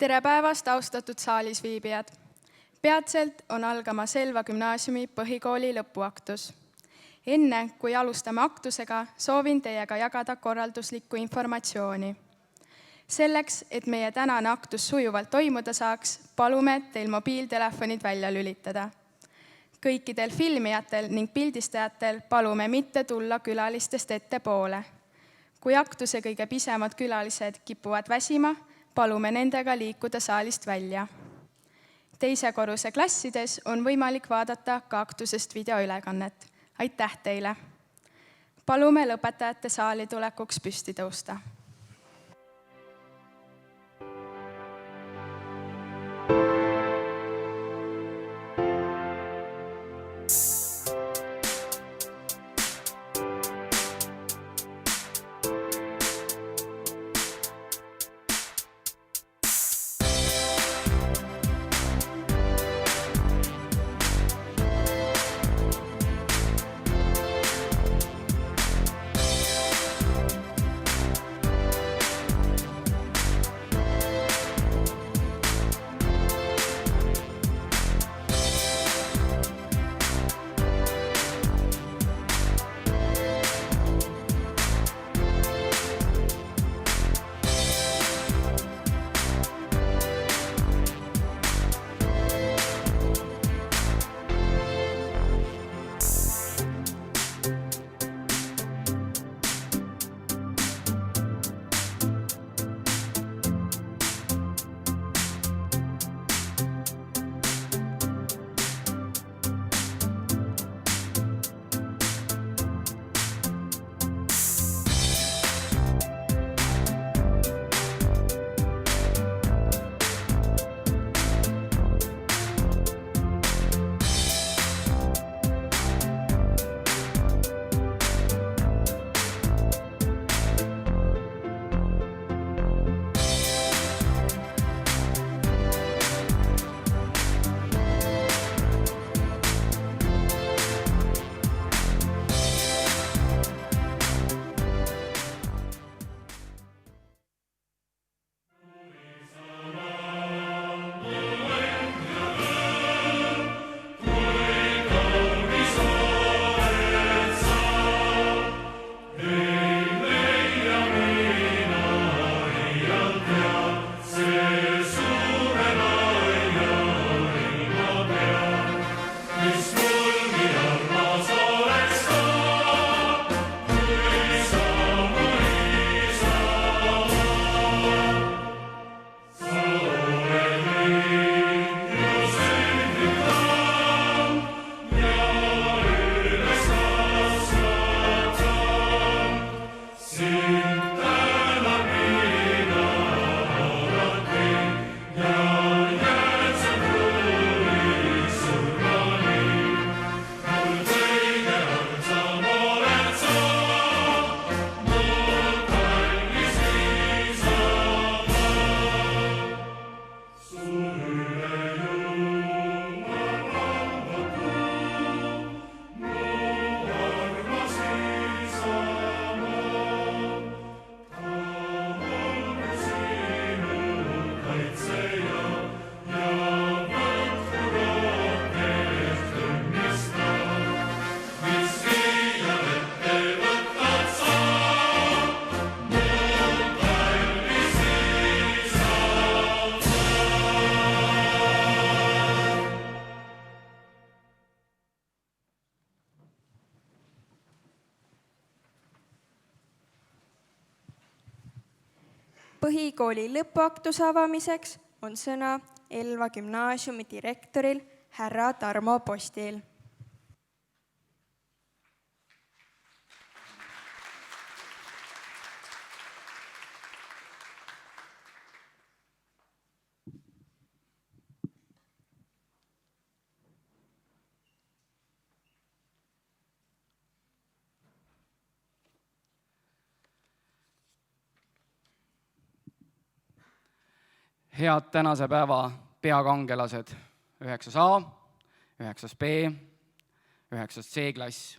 Tere päevast, austatud saalis viibijad! Peatselt on algama Selva gümnaasiumi põhikooli lõpuaktus. Enne, kui alustame aktusega, soovin teiega jagada korralduslikku informatsiooni. Selleks, et meie tänane aktus sujuvalt toimuda saaks, palume teil mobiiltelefonid välja lülitada. Kõikidel filmijatel ning pildistajatel palume mitte tulla külalistest ettepoole. Kui aktuse kõige pisemad külalised kipuvad väsima, palume nendega liikuda saalist välja. Teise korruse klassides on võimalik vaadata ka aktusest videoülekannet. Aitäh teile! Palume lõpetajate saali tulekuks püsti tõusta. Põhikooli lõpuaktuse avamiseks on sõna Elva gümnaasiumi direktoril härra Tarmo Postil. Head tänase päeva peakangelased 9A, 9B, 9C klass,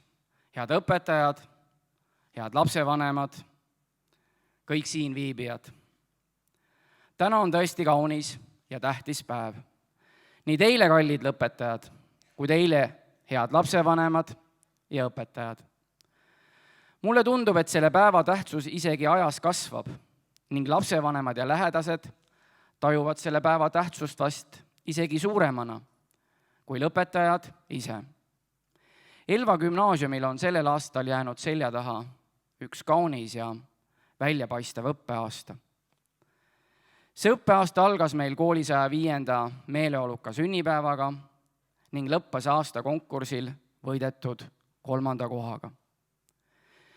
head õpetajad, head lapsevanemad, kõik siin viibijad. Täna on tõesti kaunis ja tähtis päev. Nii teile, kallid lõpetajad, kui teile, head lapsevanemad ja õpetajad. Mulle tundub, et selle päeva tähtsus isegi ajas kasvab ning lapsevanemad ja lähedased tajuvad selle päeva tähtsust vast isegi suuremana kui lõpetajad ise. Elva gümnaasiumil on sellel aastal jäänud selja taha üks kaunis ja väljapaistev õppeaasta. See õppeaasta algas meil kooli 105. meeleoluka sünnipäevaga ning lõppes aasta konkursil võidetud 3. kohaga.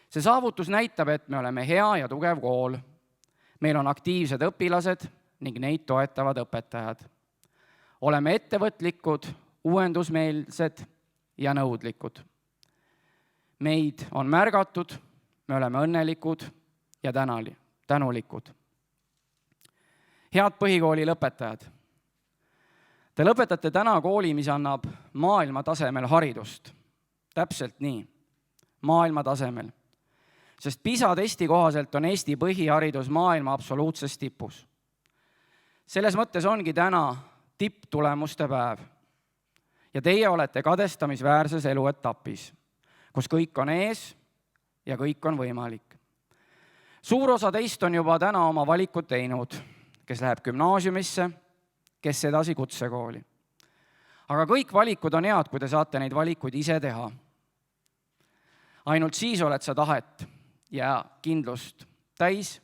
See saavutus näitab, et me oleme hea ja tugev kool. Meil on aktiivsed õpilased ning neid toetavad õpetajad. Oleme ettevõtlikud, uuendusmeelsed ja nõudlikud. Meid on märgatud, me oleme õnnelikud ja tänulikud. Head põhikooli lõpetajad, te lõpetate täna kooli, mis annab maailma tasemel haridust. Täpselt nii, maailma tasemel. Sest PISA testi kohaselt on Eesti põhiharidus maailma absoluutses tipus. Selles mõttes ongi täna tipptulemuste päev. Ja teie olete kadestamisväärses eluetapis, kus kõik on ees ja kõik on võimalik. Suur osa teist on juba täna oma valikud teinud, kes läheb gümnaasiumisse, kes edasi kutsekooli. Aga kõik valikud on head, kui te saate neid valikuid ise teha. Ainult siis oled sa tahet ja kindlust täis,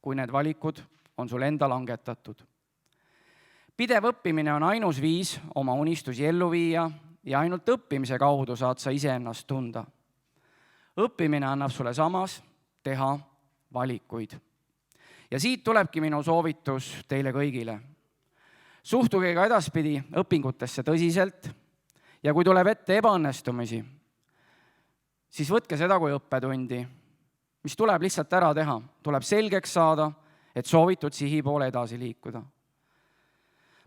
kui need valikud on sul enda langetatud. Pidev õppimine on ainus viis oma unistusi ellu viia ja ainult õppimise kaudu saad sa iseennast tunda. Õppimine annab sulle samas teha valikuid. Ja siit tulebki minu soovitus teile kõigile. Suhtuge ka edaspidi õpingutesse tõsiselt ja kui tuleb ette ebaõnnestumisi, siis võtke seda kui õppetundi, mis tuleb lihtsalt ära teha. Tuleb selgeks saada, et soovitud sihi poole edasi liikuda.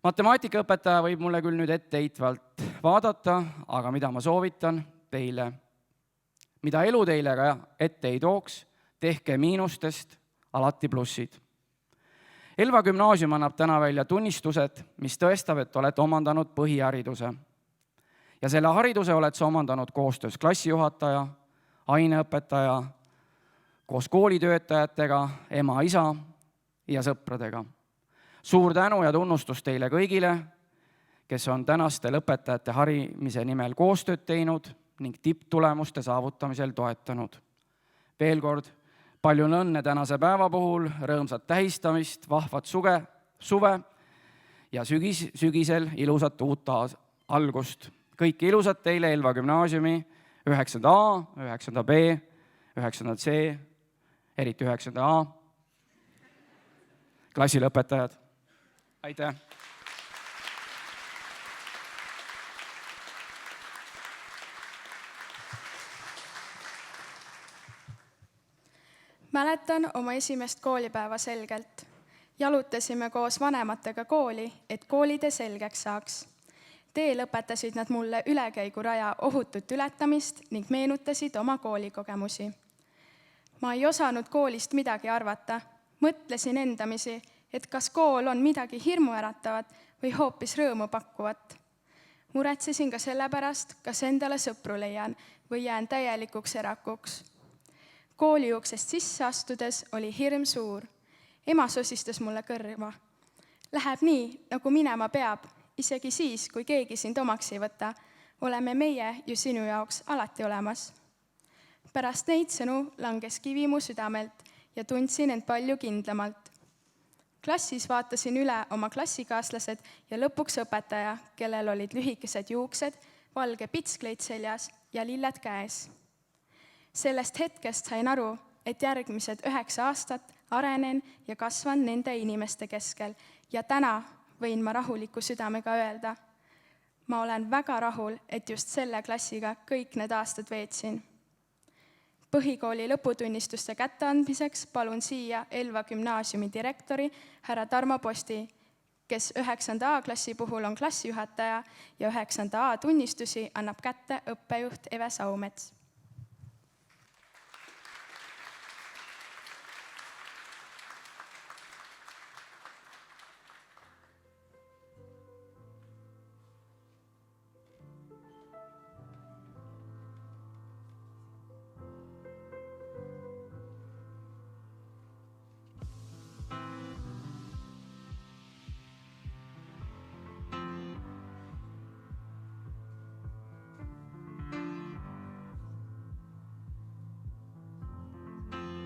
Matemaatikaõpetaja võib mulle küll nüüd etteheitvalt vaadata, aga mida ma soovitan teile, mida elu teile ka ette ei tooks, tehke miinustest alati plussid. Elva gümnaasium annab täna välja tunnistused, mis tõestab, et oled omandanud põhihariduse. Ja selle hariduse oled sa omandanud koostöös klassijuhataja, aineõpetaja, koos koolitöötajatega, ema, isa ja sõpradega. Suur tänu ja tunnustus teile kõigile, kes on tänaste lõpetajate harimise nimel koostööd teinud ning tipptulemuste saavutamisel toetanud. Veel kord, palju õnne tänase päeva puhul, rõõmsat tähistamist, vahvat suve ja sügisel ilusat uut algust. Kõike ilusat teile Elva gümnaasiumi 9. A, 9. B, 9. C, eriti 9. A klassilõpetajad. Aitäh! Mäletan oma esimest koolipäeva selgelt. Jalutasime koos vanematega kooli, et koolide selgeks saaks. Teel õpetasid nad mulle ülekäiguraja ohutut ületamist ning meenutasid oma koolikogemusi. Ma ei osanud koolist midagi arvata. Mõtlesin endamisi, et kas kool on midagi hirmuäratavat või hoopis rõõmu pakkuvat. Muretsesin ka sellepärast, kas endale sõpru leian või jään täielikuks erakuks. Kooli uksest sisse astudes oli hirm suur. Ema sosistas mulle kõrva. Läheb nii, nagu minema peab, isegi siis, kui keegi sind omaks ei võta. Oleme meie ju sinu jaoks alati olemas. Pärast neid sõnu langes kivi mu südamelt ja tundsin end palju kindlamalt. Klassis vaatasin üle oma klassikaaslased ja lõpuks õpetaja, kellel olid lühikesed juuksed, valge pitskleit seljas ja lilled käes. Sellest hetkest sain aru, et järgmised 9 aastat arenen ja kasvan nende inimeste keskel ja täna võin ma rahuliku südamega öelda. Ma olen väga rahul, et just selle klassiga kõik need aastad veetsin. Põhikooli lõputunnistuste kätteandmiseks palun siia Elva gümnaasiumi direktori härra Tarmo Posti, kes 9. A klassi puhul on klassijuhataja ja 9. A tunnistusi annab kätte õppejuht Eve Saumets.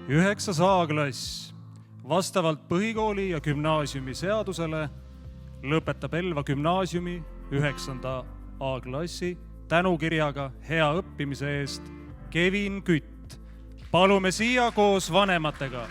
9. A-klass. Vastavalt põhikooli ja gümnaasiumi seadusele lõpetab Elva gümnaasiumi 9. A-klassi tänukirjaga hea õppimise eest Kevin Kütt. Palume siia koos vanematega.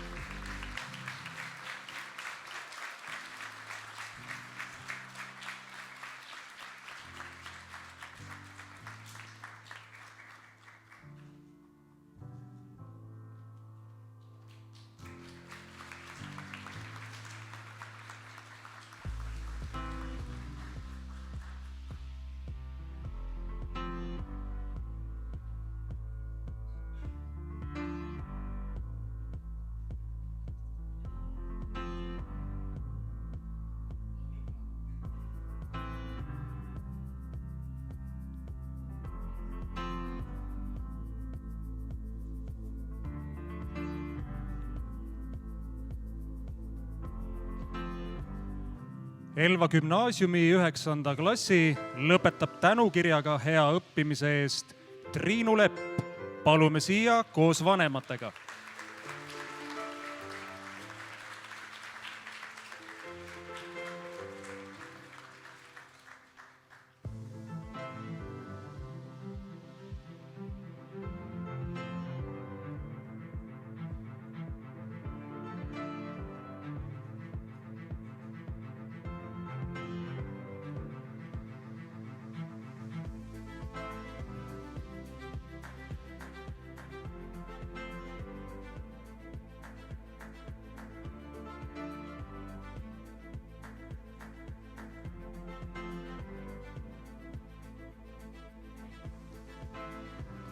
Elva gümnaasiumi 9. klassi lõpetab tänukirjaga hea õppimise eest Triinu Lepp. Palume siia koos vanematega.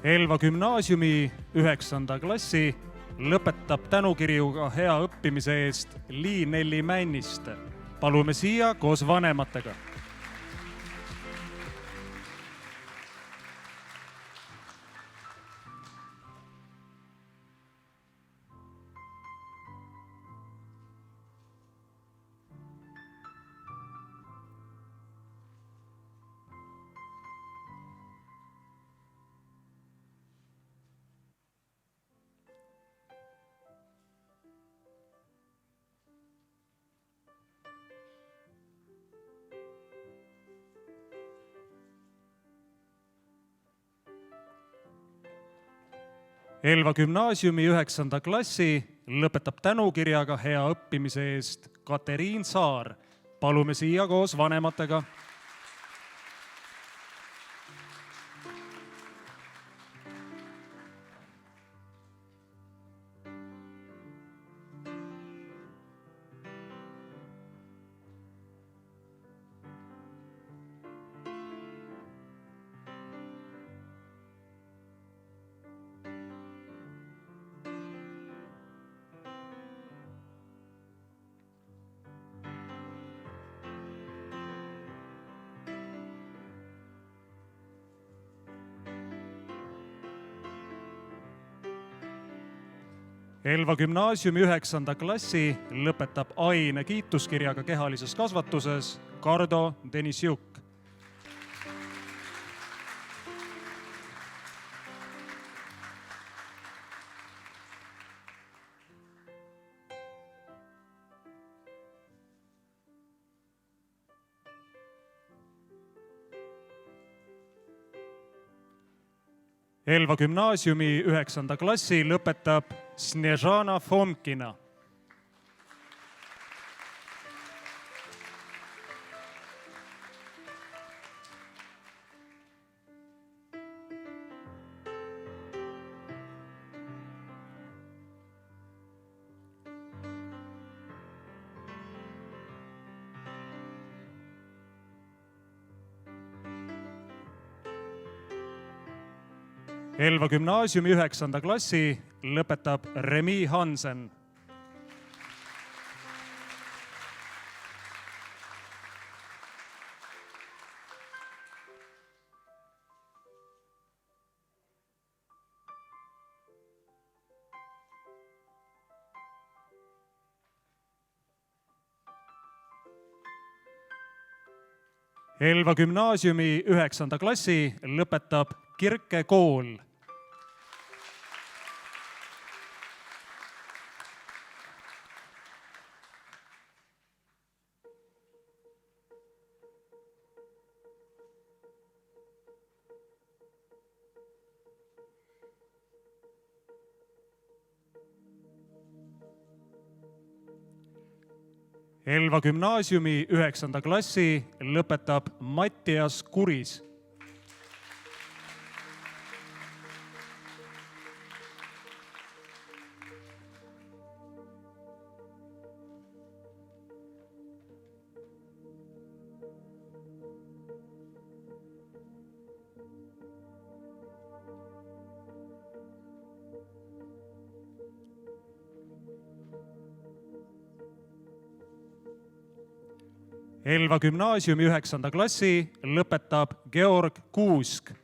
Elva gümnaasiumi 9. klassi lõpetab tänukirjuga hea õppimise eest Liin-Nelli Männiste. Palume siia koos vanematega. Elva gümnaasiumi 9. klassi lõpetab tänukirjaga hea õppimise eest Katariin Saar. Palume siia koos vanematega. Elva gümnaasiumi 9. klassi lõpetab aine kiituskirjaga kehalises kasvatuses Kardo Denisjuk. Elva gümnaasiumi 9. klassi lõpetab Snežana Fomkina. Elva gümnaasiumi 9. klassi lõpetab Remi Hansen. Elva gümnaasiumi 9. klassi lõpetab Kirke Kool. Elva gümnaasiumi 9. klassi lõpetab Mattias Kuris. Elva gümnaasiumi 9. klassi lõpetab Georg Kuusk.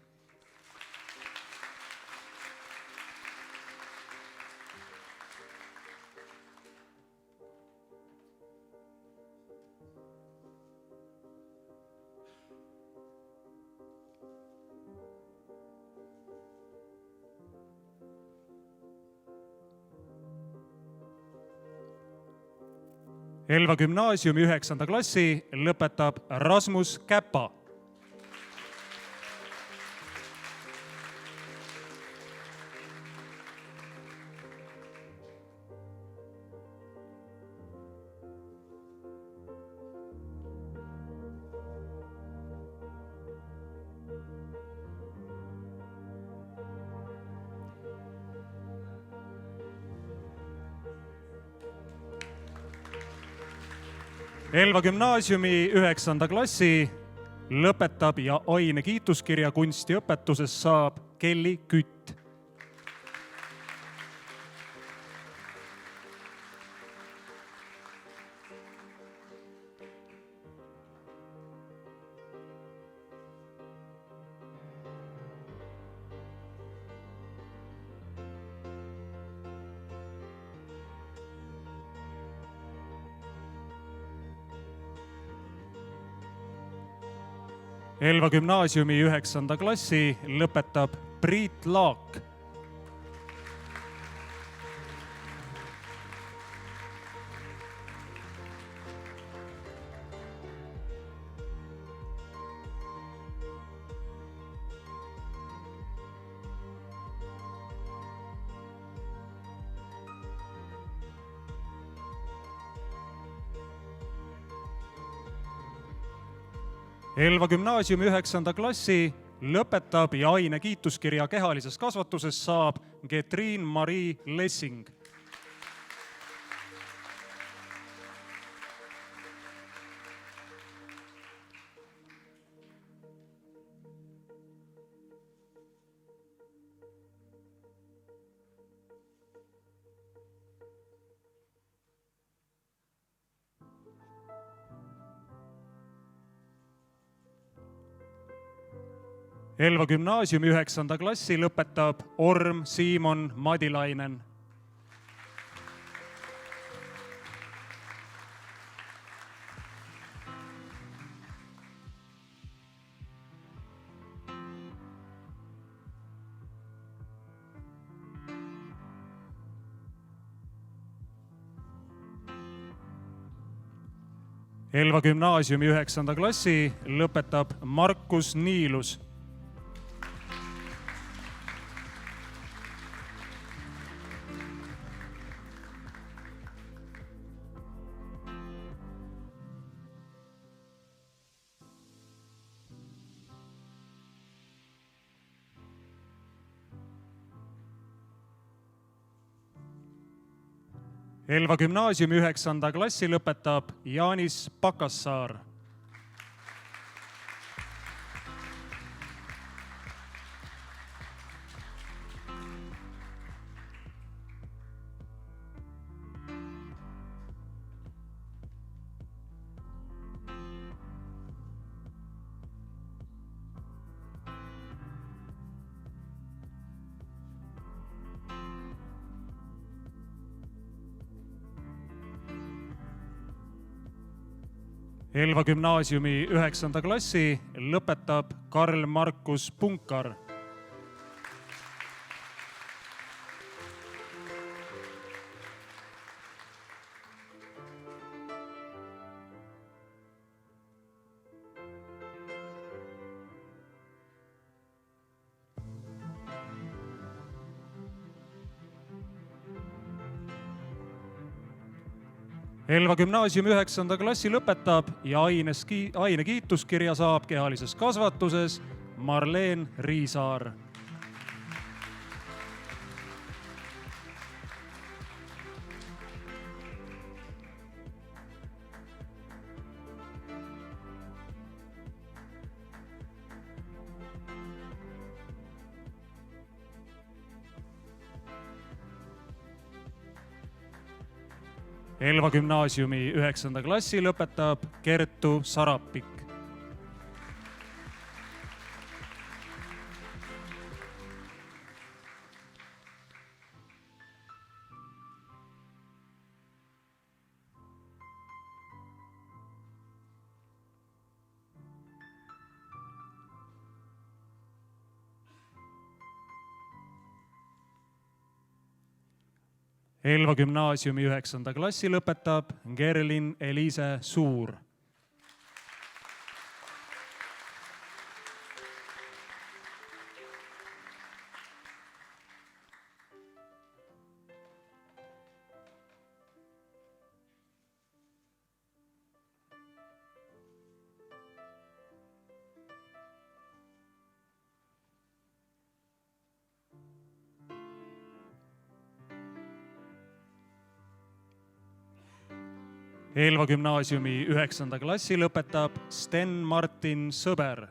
Elva gümnaasiumi 9. klassi lõpetab Rasmus Käpa. Elva gümnaasiumi 9. klassi lõpetab ja aine kiituskirja kunstiõpetuses saab Kelly Kütt. Elva gümnaasiumi 9. klassi lõpetab Priit Laak. Elva gümnaasiumi 9. klassi lõpetab ja aine kiituskirja kehalises kasvatuses saab Getriin Marii Lessing. Elva gümnaasiumi 9. klassi lõpetab Orm Siimon Madilainen. Elva gümnaasiumi 9. klassi lõpetab Markus Niilus. Elva gümnaasiumi 9. klassi lõpetab Jaanis Pakassaar. Elva gümnaasiumi 9. klassi lõpetab Karl-Markus Punkar. Elva gümnaasiumi 9. klassi lõpetab ja aine kiituskirja saab kehalises kasvatuses Marleen Riisaar. Elva gümnaasiumi 9. klassi lõpetab Kertu Sarapik. Elva gümnaasiumi 9. klassi lõpetab Gerlin Eliise Suur. Elva gümnaasiumi 9. klassi lõpetab Sten Martin Sõber.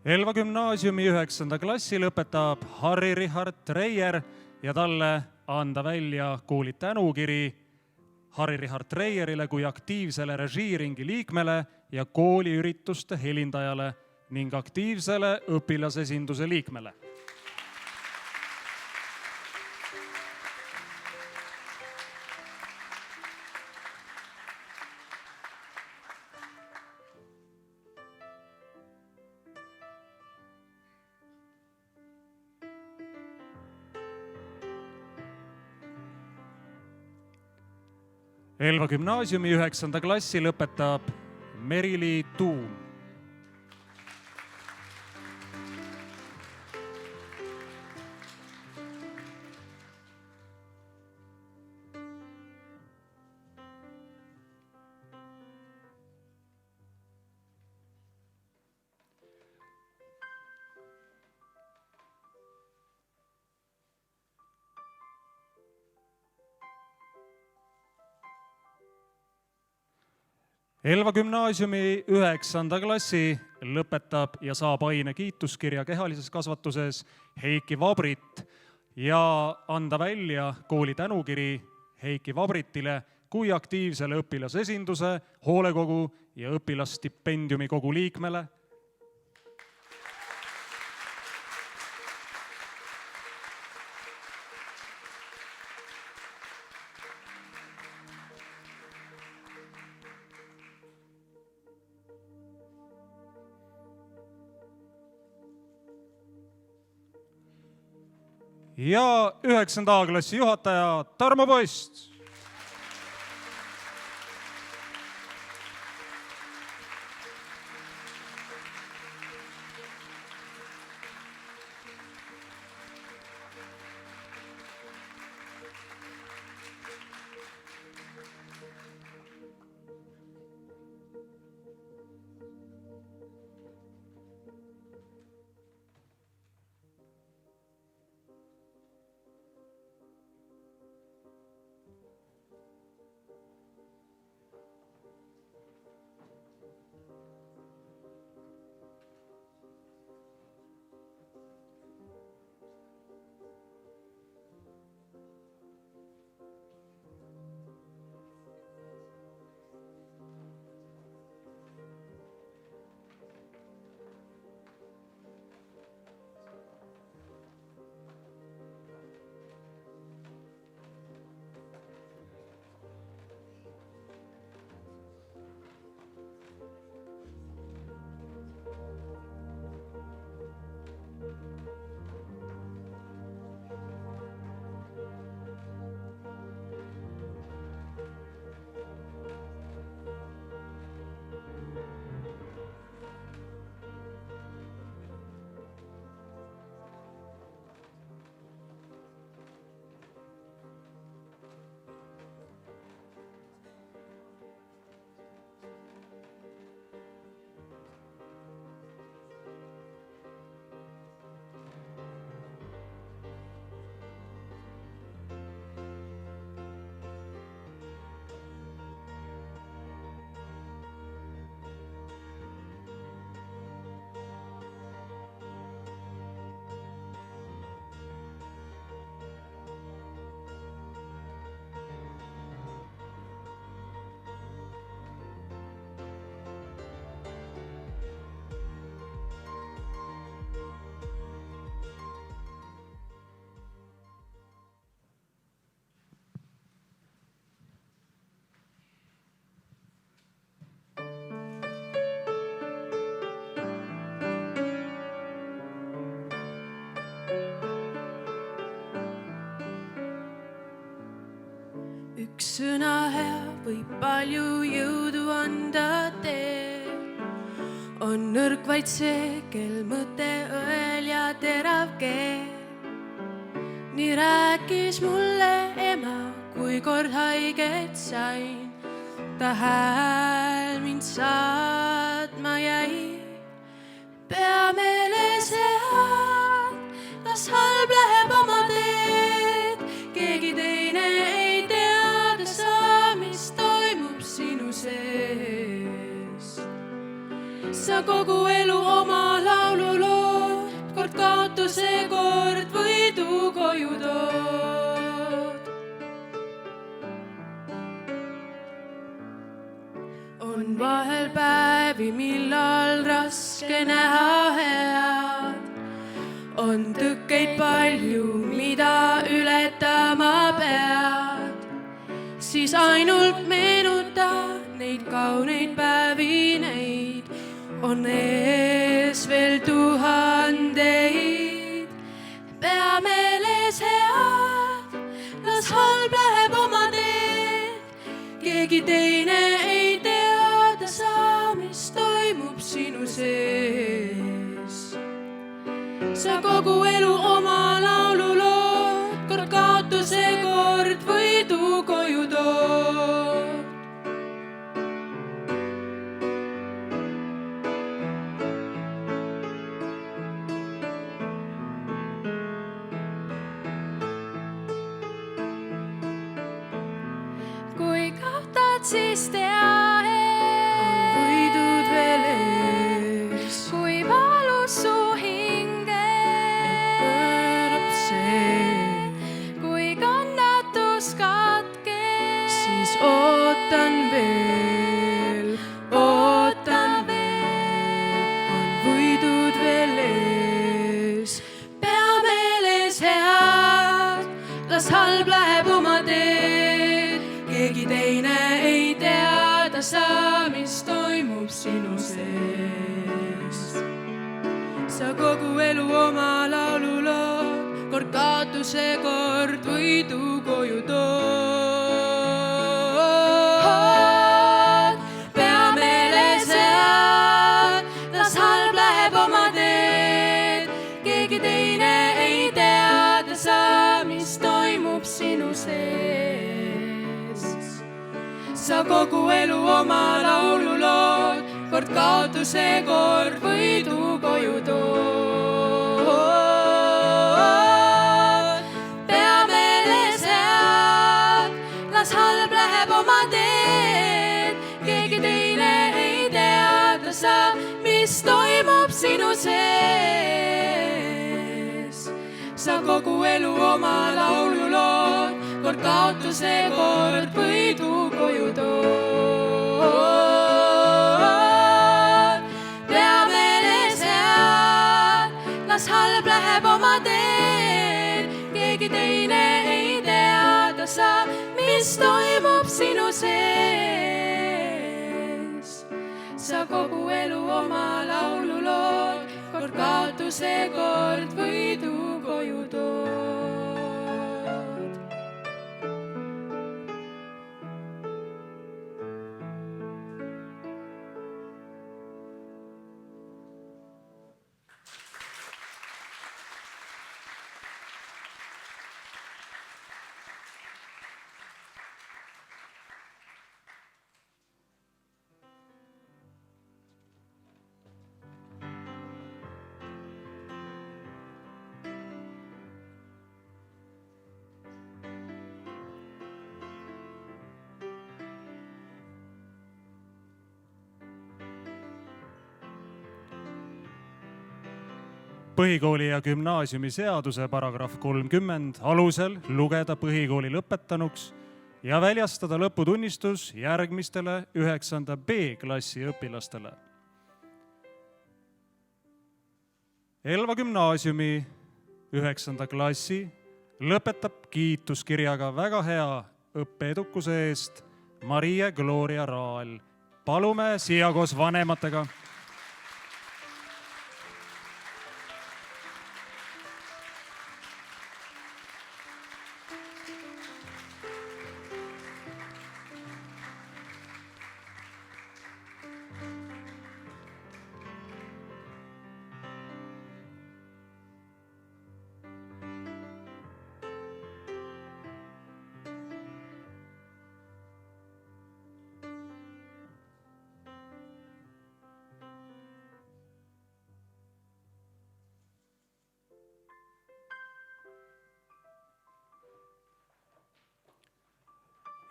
Elva gümnaasiumi 9. klassi lõpetab Harri-Richard Treier ja talle anda välja kooli tänukiri Harri-Richard Treierile kui aktiivsele režiiringi liikmele ja kooliürituste helindajale ning aktiivsele õpilasesinduse liikmele. Elva gümnaasiumi 9. klassi lõpetab Merili Tuum. Elva gümnaasiumi 9. klassi lõpetab ja saab aine kiituskirja kehalises kasvatuses Heiki Vabrit ja anda välja kooli tänukiri Heiki Vabritile kui aktiivsele õpilasesinduse, hoolekogu ja õpilasstipendiumi kogu liikmele. Ja 9. A-klassi juhataja Tarmo Post. üks sõna hea võib palju jõudu anda tee. On nõrk vaid see, kel mõte õel ja terav keel. Nii rääkis mulle ema, kui kord haiget sain. Ta hääl mind saatma jäi. Pea meeles head, las halb läheb oma teed. Keegi teine ei teada saa, mis toimub sinu sees. Sa kogu elu oma laulu lood, kord kaotuse, kord võidu koju tood. On vahel päevi, millal raske näha head. On tõkkeid palju, mida ületama pead. Siis ainult meenuta neid kauneid päevi, neid on ees veel tuhandeid. Pea meeles head, las halb läheb oma teed. Keegi teine ei teada saa, mis toimub sinu sees. Sa kogu elu oma laulu lood, kord kaotuse, kord võidu koju tood. Kui kaotad, siis tea, on võidud veel ees. Kui valus su hinge, pöörab see. Kui kannatus katkeb, siis ootan veel, ootan veel. On võidud veel ees. Pea meeles head, las halb läheb oma teed. Keegi teine ei teada saa, mis toimub sinu sees. Sa kogu elu oma laulu lood, kord kaotuse, kord võidu koju tood. Pea meeles head, las halb läheb oma teed. Keegi teine ei teada saa, mis toimub sinu sees. Sa kogu elu oma laulu lood, kord kaotuse, kord võidu koju tood. Pea meeles head, las halb läheb oma teed. Keegi teine ei teada saa, mis toimub sinu sees. Sa kogu elu oma laulu lood, kord kaotuse, kord võidu koju tood. Pea meeles head, las halb läheb oma teed. Keegi teine ei teada saa, mis toimub sinu sees. Sa kogu elu oma laulu lood, kord kaotuse, kord võidu koju tood. Põhikooli ja gümnaasiumi seaduse paragrahv 30 alusel lugeda põhikooli lõpetanuks ja väljastada lõputunnistus järgmistele 9. B-klassi õpilastele. Elva gümnaasiumi 9. klassi lõpetab kiituskirjaga väga hea õppeedukuse eest Marie Gloria Raal. Palume siia koos vanematega.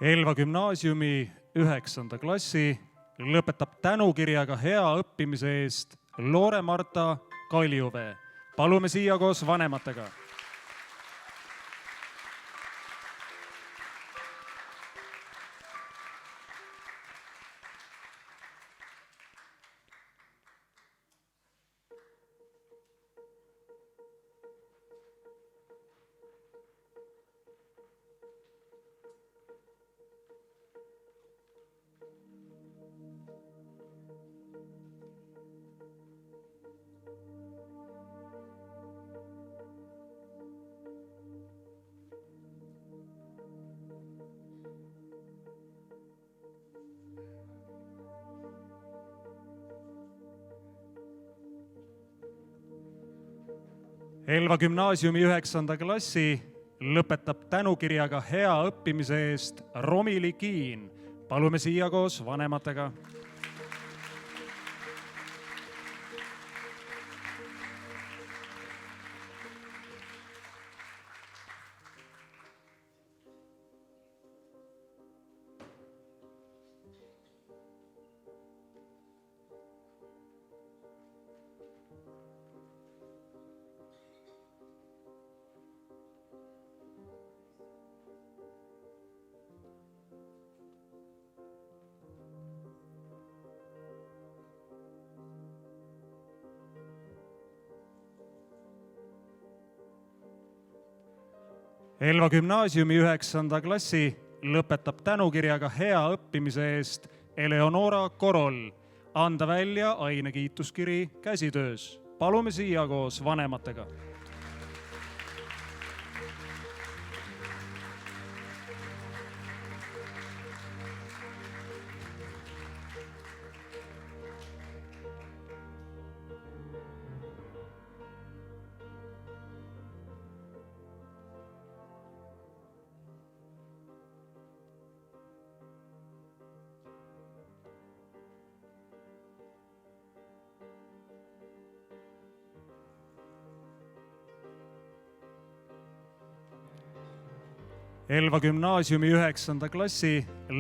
Elva gümnaasiumi 9. klassi lõpetab tänukirjaga hea õppimise eest Loore-Marta Kaljuvee. Palume siia koos vanematega. Elva gümnaasiumi 9. klassi lõpetab tänukirjaga hea õppimise eest Romili Kiin. Palume siia koos vanematega. Elva gümnaasiumi 9. klassi lõpetab tänukirjaga hea õppimise eest Eleonora Korol. Anda välja ainekiituskiri käsitöös. Palume siia koos vanematega. Elva gümnaasiumi 9. klassi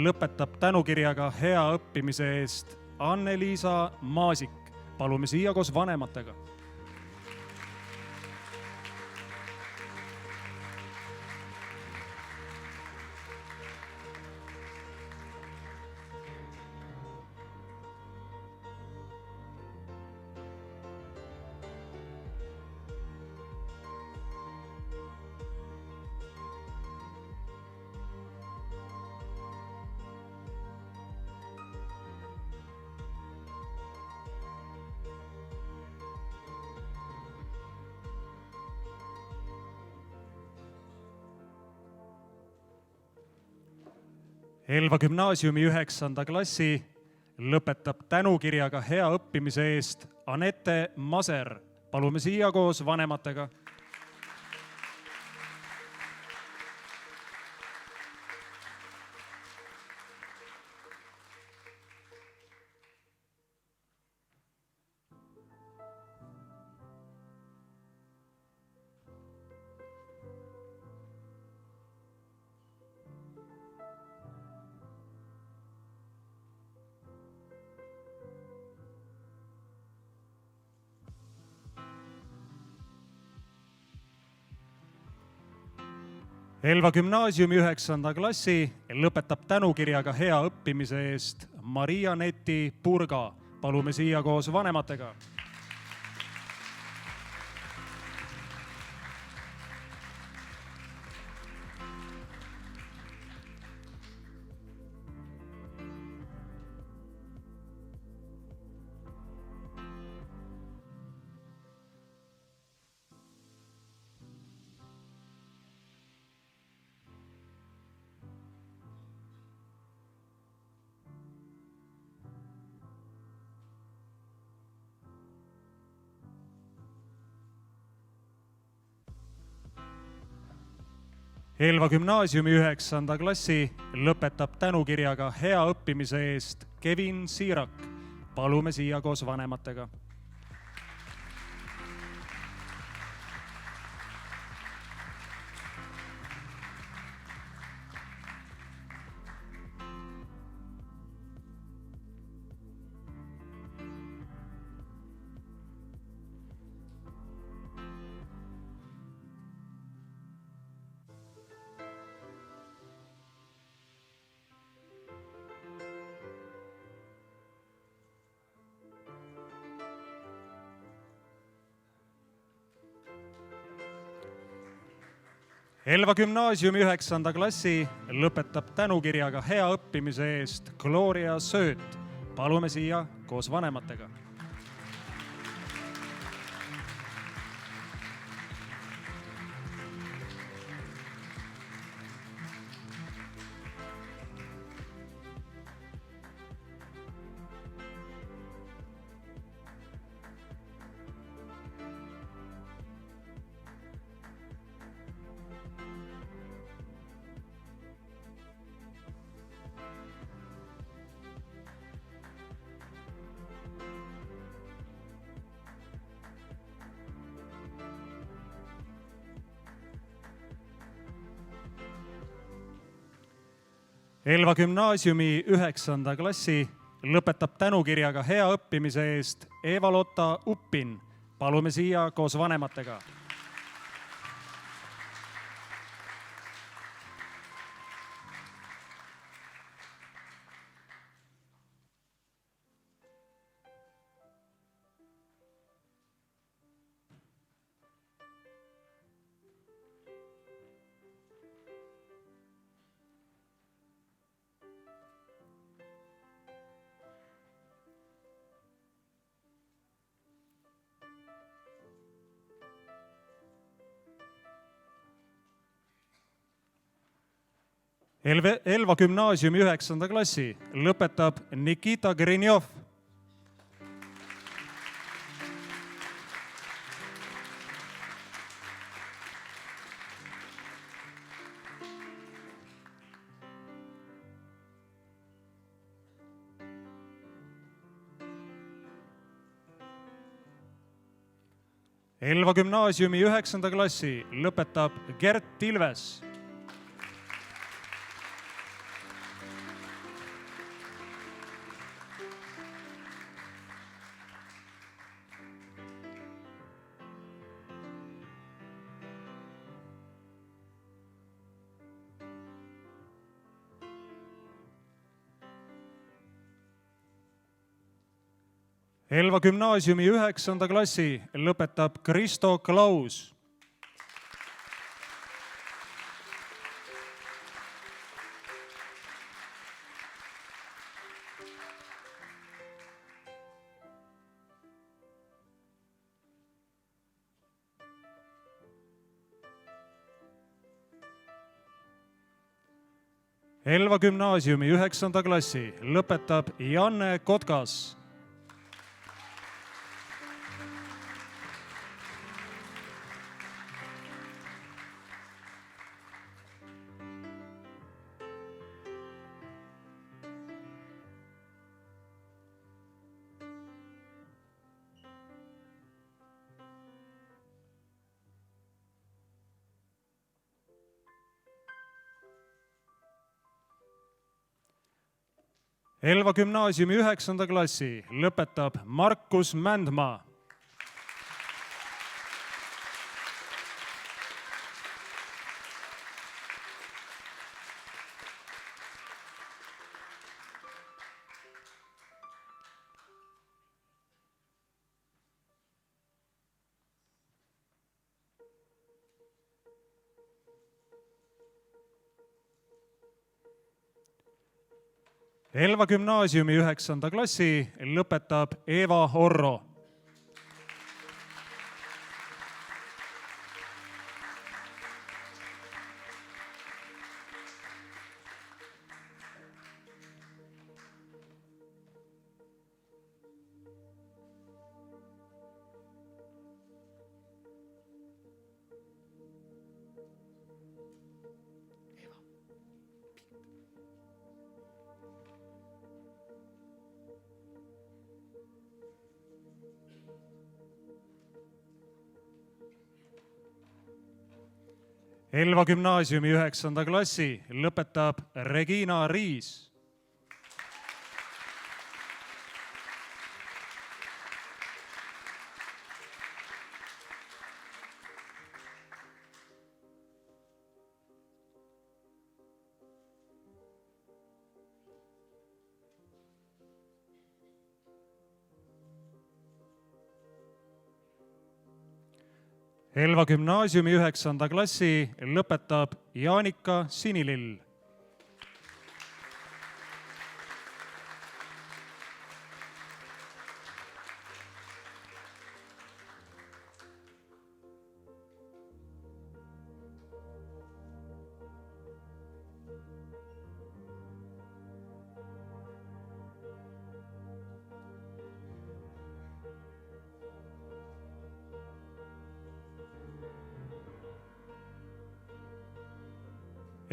lõpetab tänukirjaga hea õppimise eest Anne-Liisa Maasik. Palume siia koos vanematega. Elva gümnaasiumi 9. klassi lõpetab tänukirjaga hea õppimise eest Anette Maser. Palume siia koos vanematega. Elva gümnaasiumi 9. klassi lõpetab tänukirjaga hea õppimise eest Maria-Neti Purga. Palume siia koos vanematega. Elva gümnaasiumi 9. klassi lõpetab tänukirjaga hea õppimise eest Kevin Siirak. Palume siia koos vanematega. Elva gümnaasiumi 9. klassi lõpetab tänukirjaga hea õppimise eest Gloria Sööt. Palume siia koos vanematega. Elva gümnaasiumi 9. klassi lõpetab tänukirjaga hea õppimise eest Eva-Lotta Uppin. Palume siia koos vanematega. Elva gümnaasiumi 9. klassi lõpetab Nikita Grinjov. Elva gümnaasiumi 9. klassi lõpetab Gert Tilves. Elva gümnaasiumi 9. klassi lõpetab Kristo Klaus. Elva gümnaasiumi 9. klassi lõpetab Janne Kotkas. Elva gümnaasiumi 9. klassi lõpetab Markus Mändmaa. Elva gümnaasiumi 9. klassi lõpetab Eva Orro. Elva gümnaasiumi 9. klassi lõpetab Regina Riis. Elva gümnaasiumi 9. klassi lõpetab Jaanika Sinilill.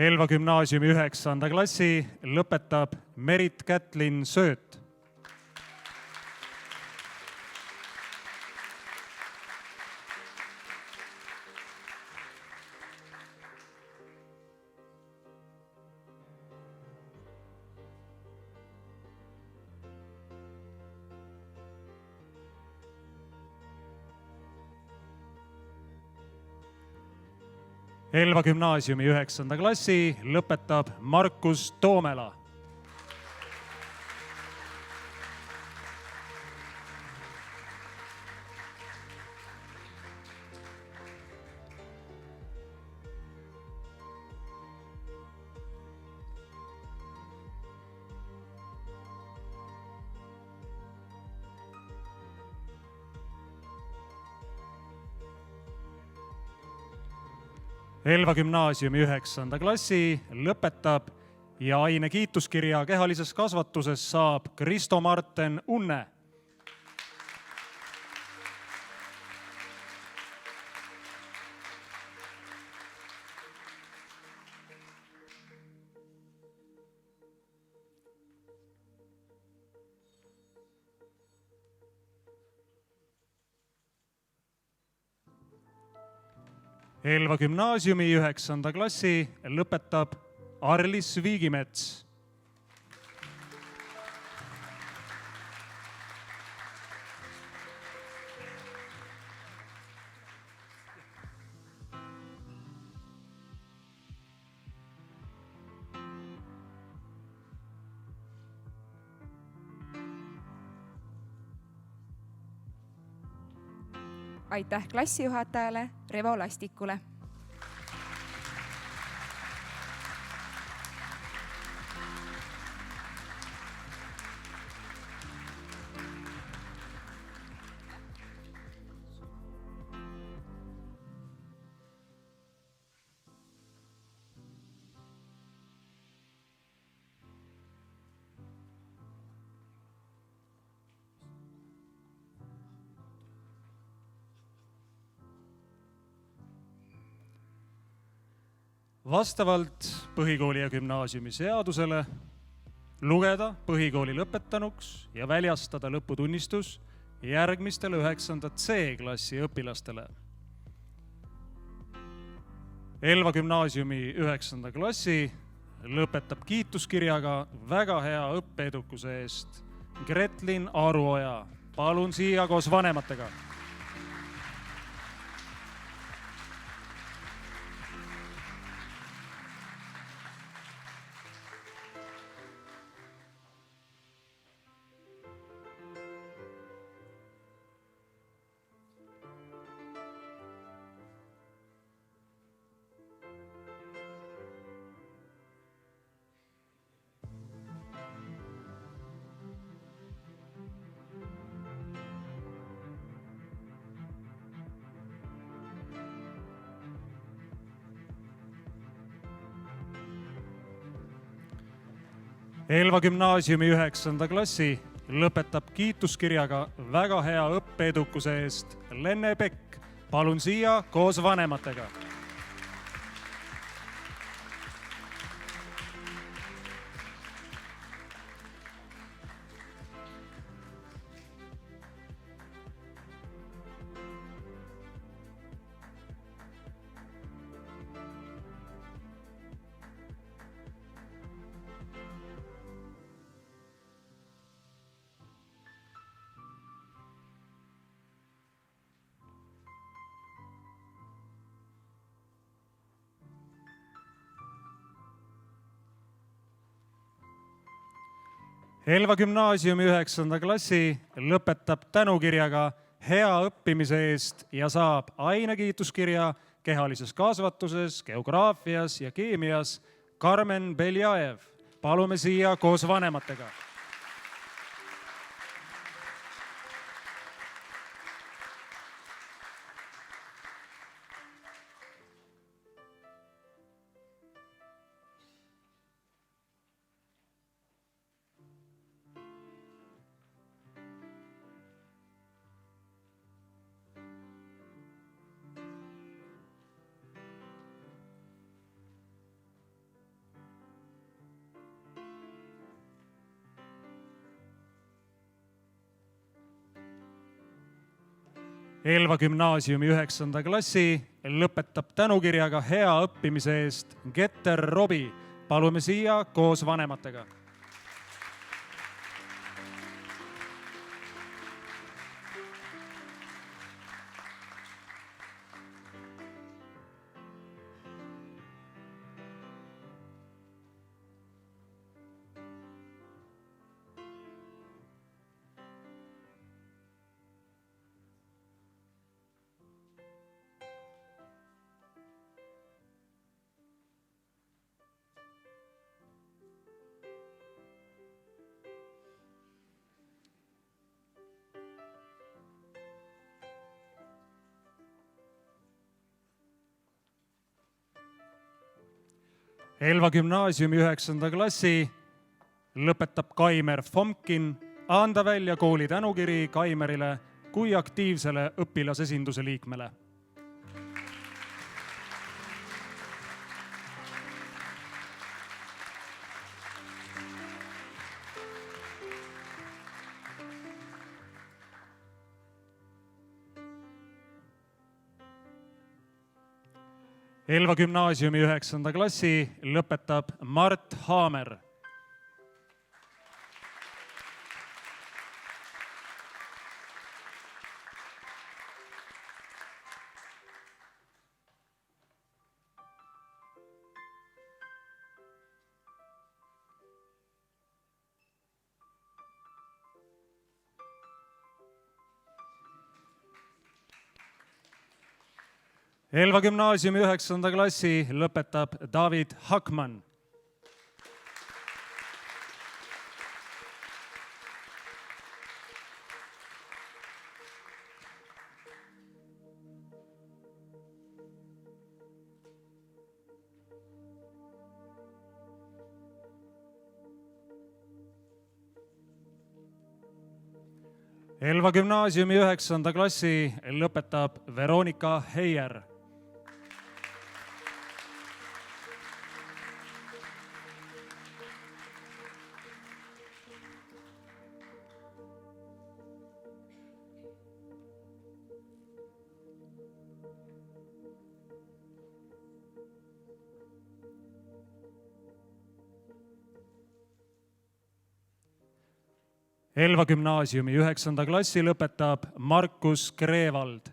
Elva gümnaasiumi 9. klassi lõpetab Merit-Kätlin Sööt. Elva gümnaasiumi 9. klassi lõpetab Markus Toomela. Elva gümnaasiumi 9. klassi lõpetab ja aine kiituskirja kehalises kasvatuses saab Kristo Marten Unne. Elva gümnaasiumi 9. klassi lõpetab Arlis Viigimets. Aitäh klassijuhatajale Revo Lastikule. Vastavalt põhikooli ja gümnaasiumi seadusele lugeda põhikooli lõpetanuks ja väljastada lõputunnistus järgmistele 9. C-klassi õpilastele. Elva gümnaasiumi 9. klassi lõpetab kiituskirjaga väga hea õppeedukuse eest Gretlin Aruoja. Palun siia koos vanematega. Elva gümnaasiumi 9. klassi lõpetab kiituskirjaga väga hea õppeedukuse eest Lenne Pekk. Palun siia koos vanematega. Elva gümnaasiumi 9. klassi lõpetab tänukirjaga hea õppimise eest ja saab ainekiituskirja kehalises kasvatuses, geograafias ja keemias Karmen Beljajev. Palume siia koos vanematega. Elva gümnaasiumi 9. klassi lõpetab tänukirjaga hea õppimise eest Getter Robi. Palume siia koos vanematega. Elva gümnaasiumi 9. klassi lõpetab Kaimer Fomkin. Anda välja kooli tänukiri Kaimerile kui aktiivsele õpilasesinduse liikmele. Elva gümnaasiumi 9. klassi lõpetab Mart Haamer. Elva gümnaasiumi 9. klassi lõpetab David Hakman. Elva gümnaasiumi 9. klassi lõpetab Veronika Heier. Elva gümnaasiumi 9. klassi lõpetab Markus Kreevald.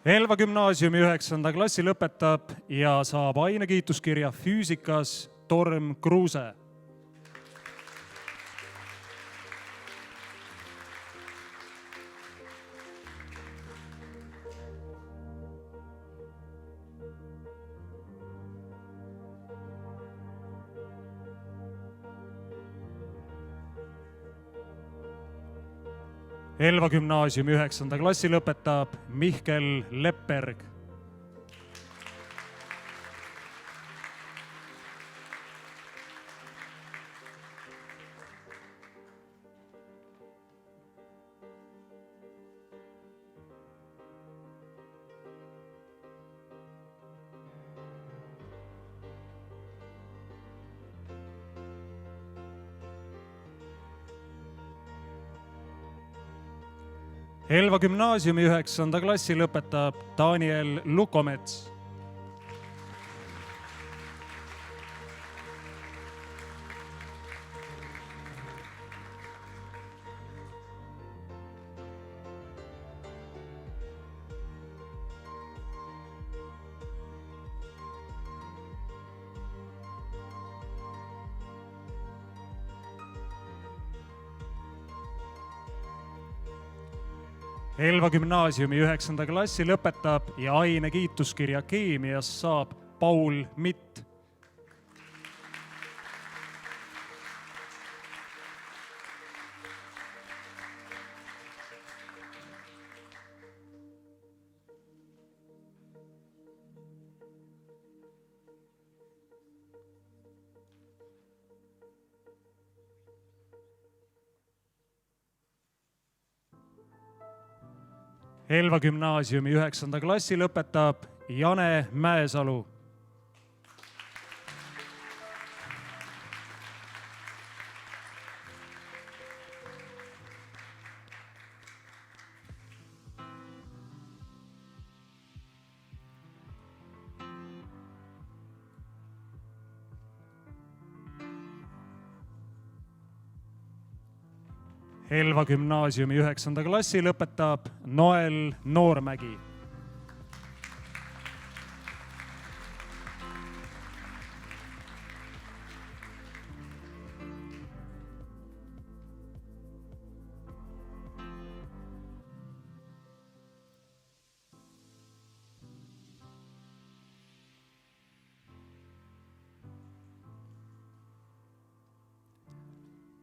Elva gümnaasiumi 9. klassi lõpetab ja saab ainekiituskirja füüsikas Torm Kruuse. Elva gümnaasiumi 9. klassi lõpetab Mihkel Lepperg. Elva gümnaasiumi 9. klassi lõpetab Daniel Lukomets. Elva gümnaasiumi 9. klassi lõpetab ja aine kiituskirja keemias saab Paul Mitt. Elva gümnaasiumi 9. klassi lõpetab Jane Mäesalu. Elva gümnaasiumi 9. klassi lõpetab Noel Noormägi.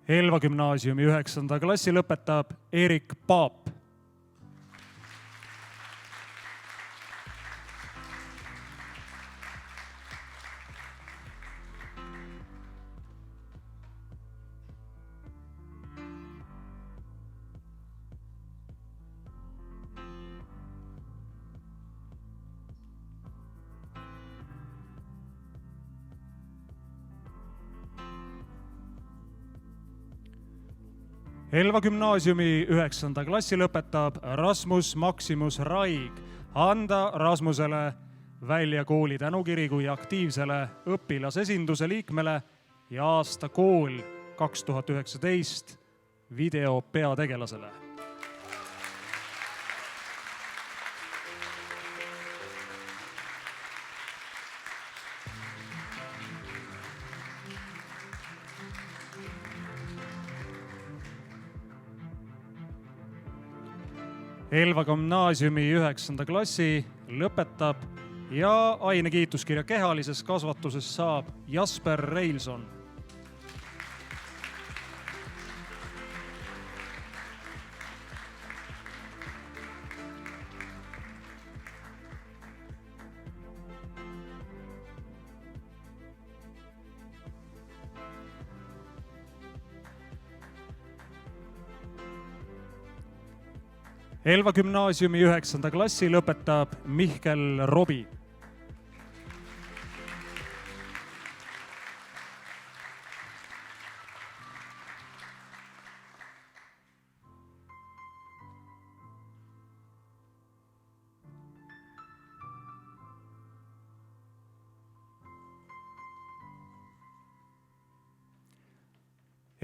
Elva gümnaasiumi 9. klassi lõpetab Erik Paap. Elva gümnaasiumi 9. klassi lõpetab Rasmus Maximus Raig. Anda Rasmusele välja kooli tänukiri kui aktiivsele õpilasesinduse liikmele ja aasta kool 2019 video peategelasele. Elva gümnaasiumi 9. klassi lõpetab ja aine kiituskirja kehalises kasvatuses saab Jasper Reilson. Elva gümnaasiumi 9. klassi lõpetab Mihkel Robi.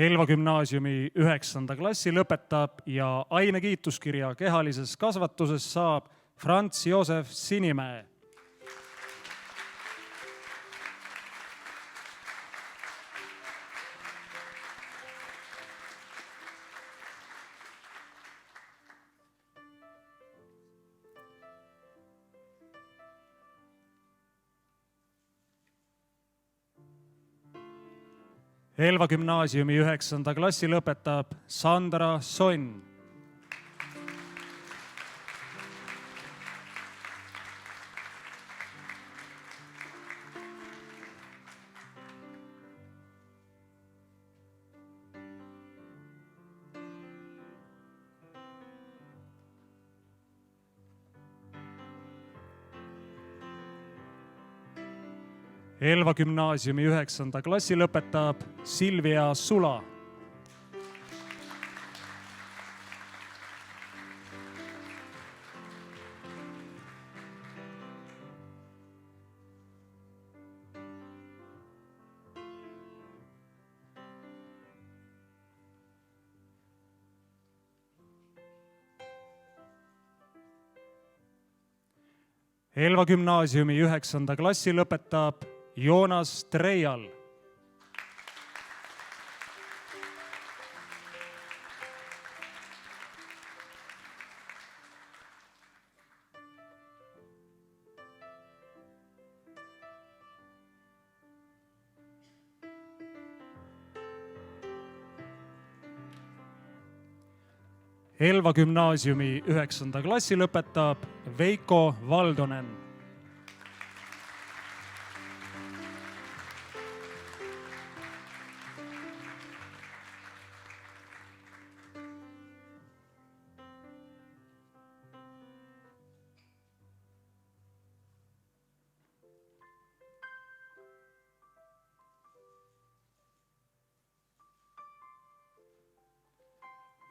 Elva gümnaasiumi 9. klassi lõpetab ja aine kiituskirja kehalises kasvatuses saab Franz Josef Sinimäe. Elva gümnaasiumi 9. klassi lõpetab Sandra Sonn. Elva gümnaasiumi 9. klassi lõpetab Silvia Sula. Elva gümnaasiumi 9. klassi lõpetab Joonas Treial. Elva gümnaasiumi 9. klassi lõpetab Veiko Valdonen.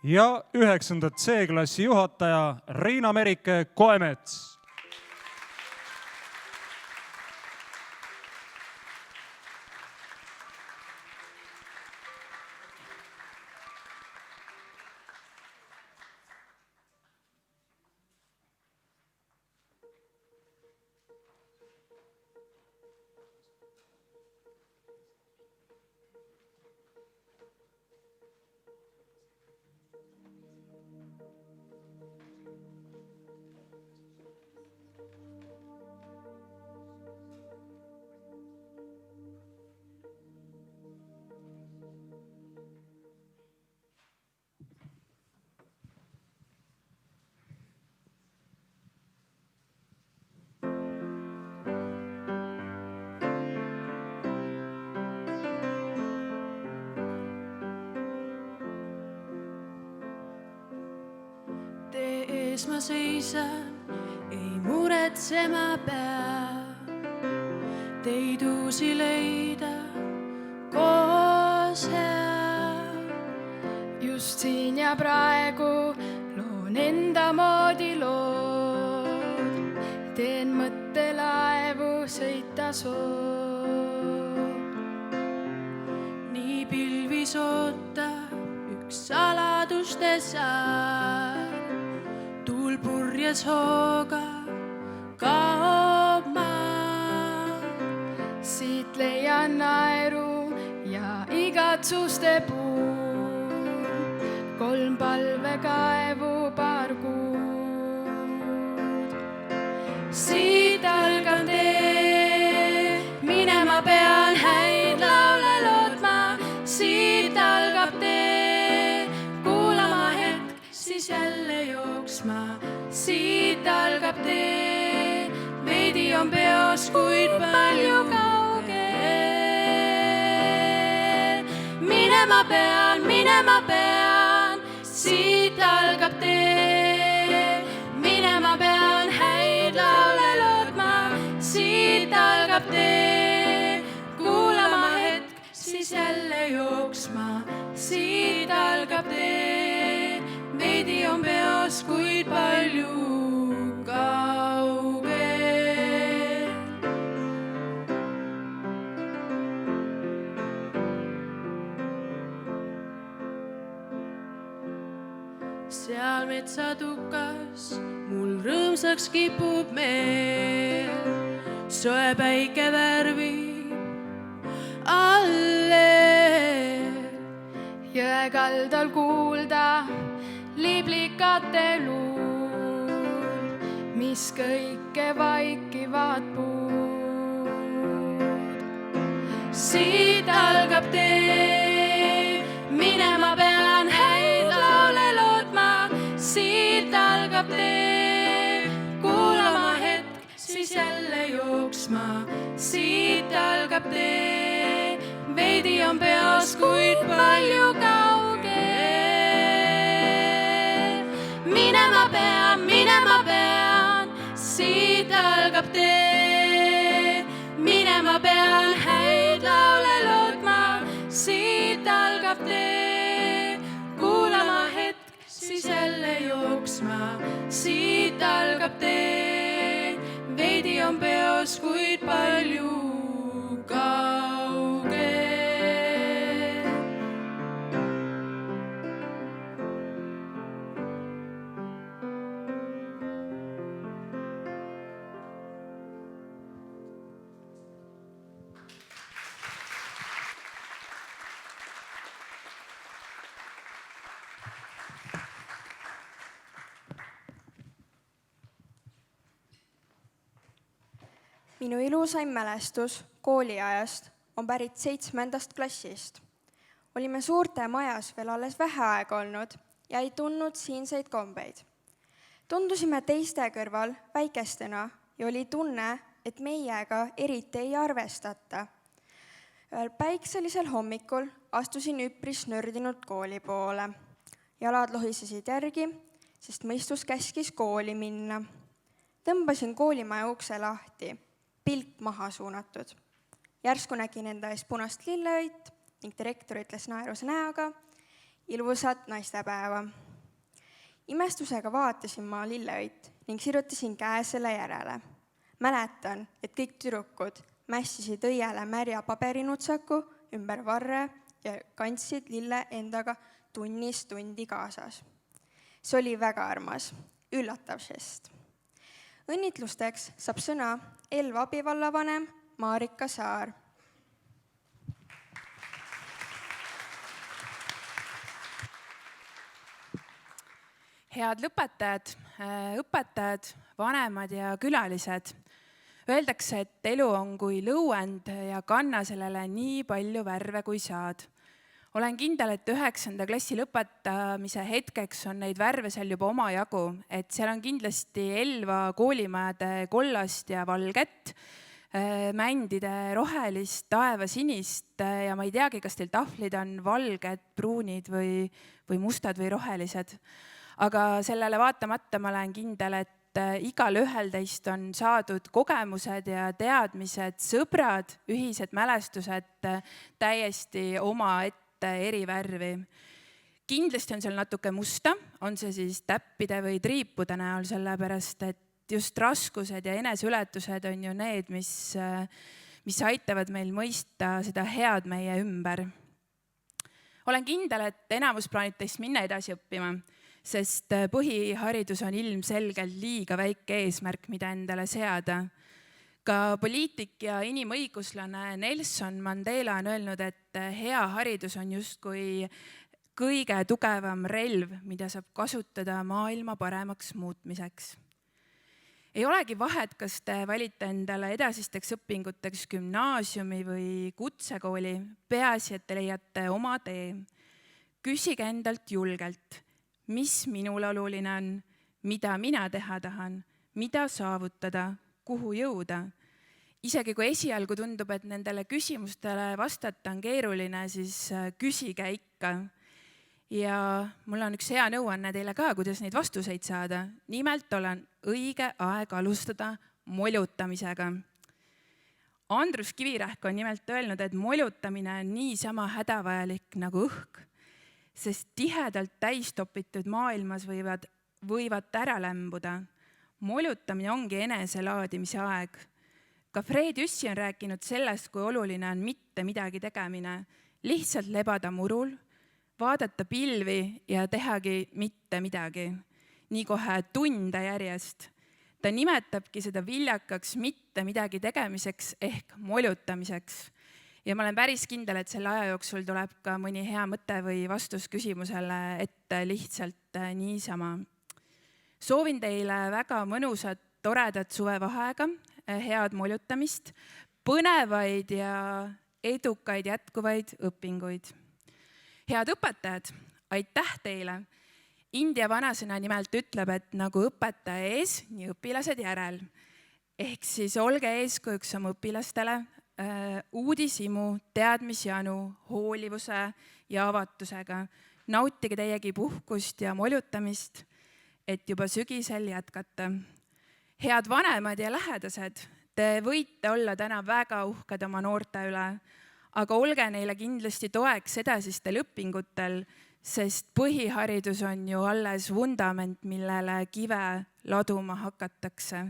Ja 9. C-klassi juhataja Riina-Merike Koemets. Ma seisan, ei muretse ma pea, teid uusi leida koos hea. just siin ja praegu loon enda moodi lood, teen mõttelaevu sõita soov. nii pilvis ootab üks saladuste saar, tuul purjes hooga kaob maa. siit leian naeru ja igatsuste puud, 3 palvekaevu paar kuud. siit algab tee, minema pean häid laule lootma. siit algab tee, kuulama hetk, siis jälle jooksma. siit algab tee, veidi on peos, kuid palju kaugel. minema pean, siit algab tee. minema pean häid laule lootma. siit algab tee, kuulama hetk, siis jälle jooksma. siit algab tee, veidi on peos, kuid palju kaugel. seal metsatukas mul rõõmsaks kipub meel, soe päike värvib alleel. jõe kaldal kuulda liblikate luul, mis kõike vaikivad puud. siit algab tee, minema pean häid laule lootma. siit algab tee, kuulama hetk, siis jälle jooksma. siit algab tee, veidi on peos, kuid palju kaugel. minema pean, siit algab tee. minema pean häid laule lootma. siit algab tee, kuulama hetk, siis jälle jooksma. siit algab tee, veidi on peos, kuid palju kaugel. minu ilusaim mälestus kooliajast on pärit 7. klassist. olime suurte majas veel alles vähe aega olnud ja ei tundnud siinseid kombeid. Tundusime teiste kõrval väikestena ja oli tunne, et meiega eriti ei arvestata. Ühel päikselisel hommikul astusin üpris nördinud kooli poole. Jalad lohisesid järgi, sest mõistus käskis kooli minna. Tõmbasin koolimaja ukse lahti, pilk maha suunatud. Järsku nägin enda ees punast lilleõit ning direktor ütles naeruse näoga ilusat naistepäeva. Imestusega vaatasin ma lilleõit ning sirutasin käe selle järele. Mäletan, et kõik tüdrukud mässisid õiele märja paberinutsaku ümber varre ja kandsid lille endaga tunnist tundi kaasas. See oli väga armas, üllatav žest. Õnnitlusteks saab sõna Elva abivallavanem Marika Saar. Head lõpetajad, õpetajad, vanemad ja külalised. Öeldakse, et elu on kui lõuend ja kanna sellele nii palju värve, kui saad. Olen kindel, et 9. klassi lõpetamise hetkeks on neid värve seal juba omajagu, et seal on kindlasti Elva koolimajade kollast ja valget, mändide rohelist, taevasinist ja ma ei teagi, kas teil tahvlid on valged, pruunid või mustad või rohelised. Aga sellele vaatamata ma olen kindel, et igal ühel teist on saadud kogemused ja teadmised, sõbrad, ühised mälestused täiesti omaette eri värvi. Kindlasti on seal natuke musta, on see siis täppide või triipude näol, sellepärast et just raskused ja eneseületused on ju need, mis aitavad meil mõista seda head meie ümber. Olen kindel, et enamus plaanib teist minna edasi õppima, sest põhiharidus on ilmselgelt liiga väike eesmärk, mida endale seada. Ka poliitik ja inimõiguslane Nelson Mandela on öelnud, et hea haridus on justkui kõige tugevam relv, mida saab kasutada maailma paremaks muutmiseks. Ei olegi vahet, kas te valite endale edasisteks õpinguteks gümnaasiumi või kutsekooli, peaasi, et te leiate oma tee. Küsige endalt julgelt, mis minul oluline on, mida mina teha tahan, mida saavutada, kuhu jõuda. Isegi kui esialgu tundub, et nendele küsimustele vastata on keeruline, siis küsige ikka. Ja mul on üks hea nõuanne teile ka, kuidas neid vastuseid saada. Nimelt olen õige aeg alustada molutamisega. Andrus Kivirähk on nimelt öelnud, et molutamine on niisama hädavajalik nagu õhk, sest tihedalt täistopitud maailmas võivad ära lämbuda. Molutamine ongi eneselaadimise aeg. Ka Fred Jüssi on rääkinud sellest, kui oluline on mitte midagi tegemine. Lihtsalt lebada murul, vaadata pilvi ja tehagi mitte midagi. Nii kohe tunde järjest. Ta nimetabki seda viljakaks mitte midagi tegemiseks ehk molutamiseks. Ja ma olen päris kindel, et selle aja jooksul tuleb ka mõni hea mõte või vastus küsimusele ette lihtsalt niisama. Soovin teile väga mõnusat, toredat suvevaheaega, head molutamist, põnevaid ja edukaid jätkuvaid õpinguid. Head õpetajad, aitäh teile! India vanasõna nimelt ütleb, et nagu õpetaja ees, nii õpilased järel. Ehk siis olge eeskujuks oma õpilastele, uudishimu, teadmisjanu, hoolivuse ja avatusega. Nautige teiegi puhkust ja molutamist, et juba sügisel jätkata. Head vanemad ja lähedased, te võite olla täna väga uhked oma noorte üle, aga olge neile kindlasti toeks edasistel õpingutel, sest põhiharidus on ju alles vundament, millele kive laduma hakatakse.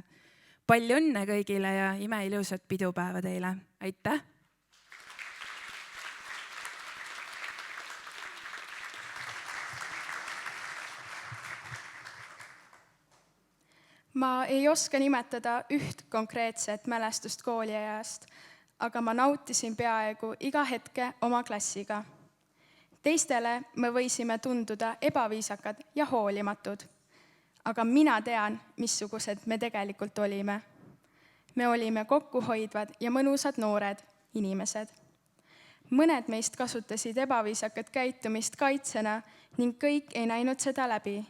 Palju õnne kõigile ja imeilusat pidupäeva teile. Aitäh! Ma ei oska nimetada üht konkreetset mälestust kooliajast, aga ma nautisin peaaegu iga hetke oma klassiga. Teistele me võisime tunduda ebaviisakad ja hoolimatud. Aga mina tean, missugused me tegelikult olime. Me olime kokkuhoidvad ja mõnusad noored inimesed. Mõned meist kasutasid ebaviisakat käitumist kaitsena ning kõik ei näinud seda läbi.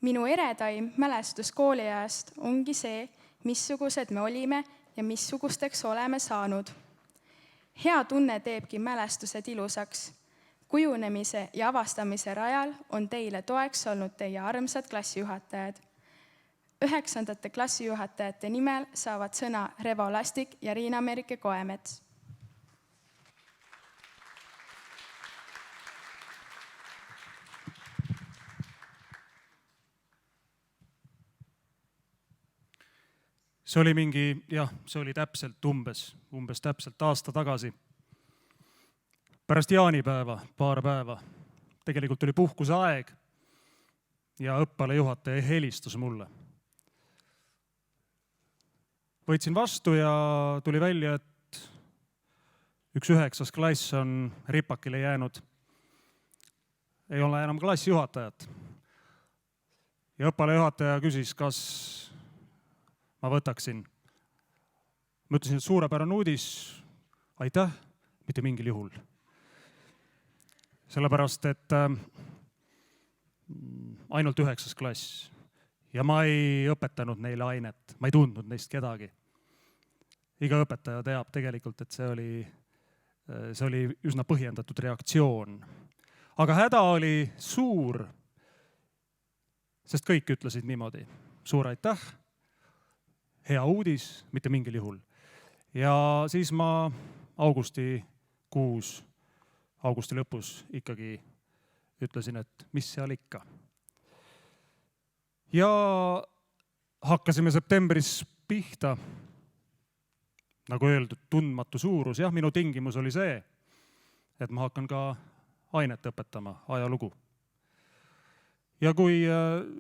Minu eredaim mälestus kooliajast ongi see, missugused me olime ja missugusteks oleme saanud. Hea tunne teebki mälestused ilusaks. Kujunemise ja avastamise rajal on teile toeks olnud teie armsad klassijuhatajad. 9. klassijuhatajate nimel saavad sõna Revo Lastik ja Riina-Merike Koemets. See oli see oli umbes täpselt aasta tagasi. Pärast jaanipäeva, paar päeva. Tegelikult oli puhkuse aeg ja õppealajuhataja helistas mulle. Võtsin vastu ja tuli välja, et üks 9. klass on ripakile jäänud. Ei ole enam klassijuhatajat. Ja õppealajuhataja küsis, kas ma võtaksin. Ma ütlesin, et suurepärane uudis, aitäh, mitte mingil juhul. Sellepärast, et ainult 9. klass ja ma ei õpetanud neile ainet, ma ei tundnud neist kedagi. Iga õpetaja teab tegelikult, et see oli üsna põhjendatud reaktsioon. Aga häda oli suur, sest kõik ütlesid niimoodi. Suur aitäh, hea uudis, mitte mingil juhul. Ja siis ma augusti lõpus ikkagi ütlesin, et mis seal ikka. Ja hakkasime septembris pihta, nagu öeldud, tundmatu suurus. Jah, minu tingimus oli see, et ma hakkan ka ainet õpetama, ajalugu. Ja kui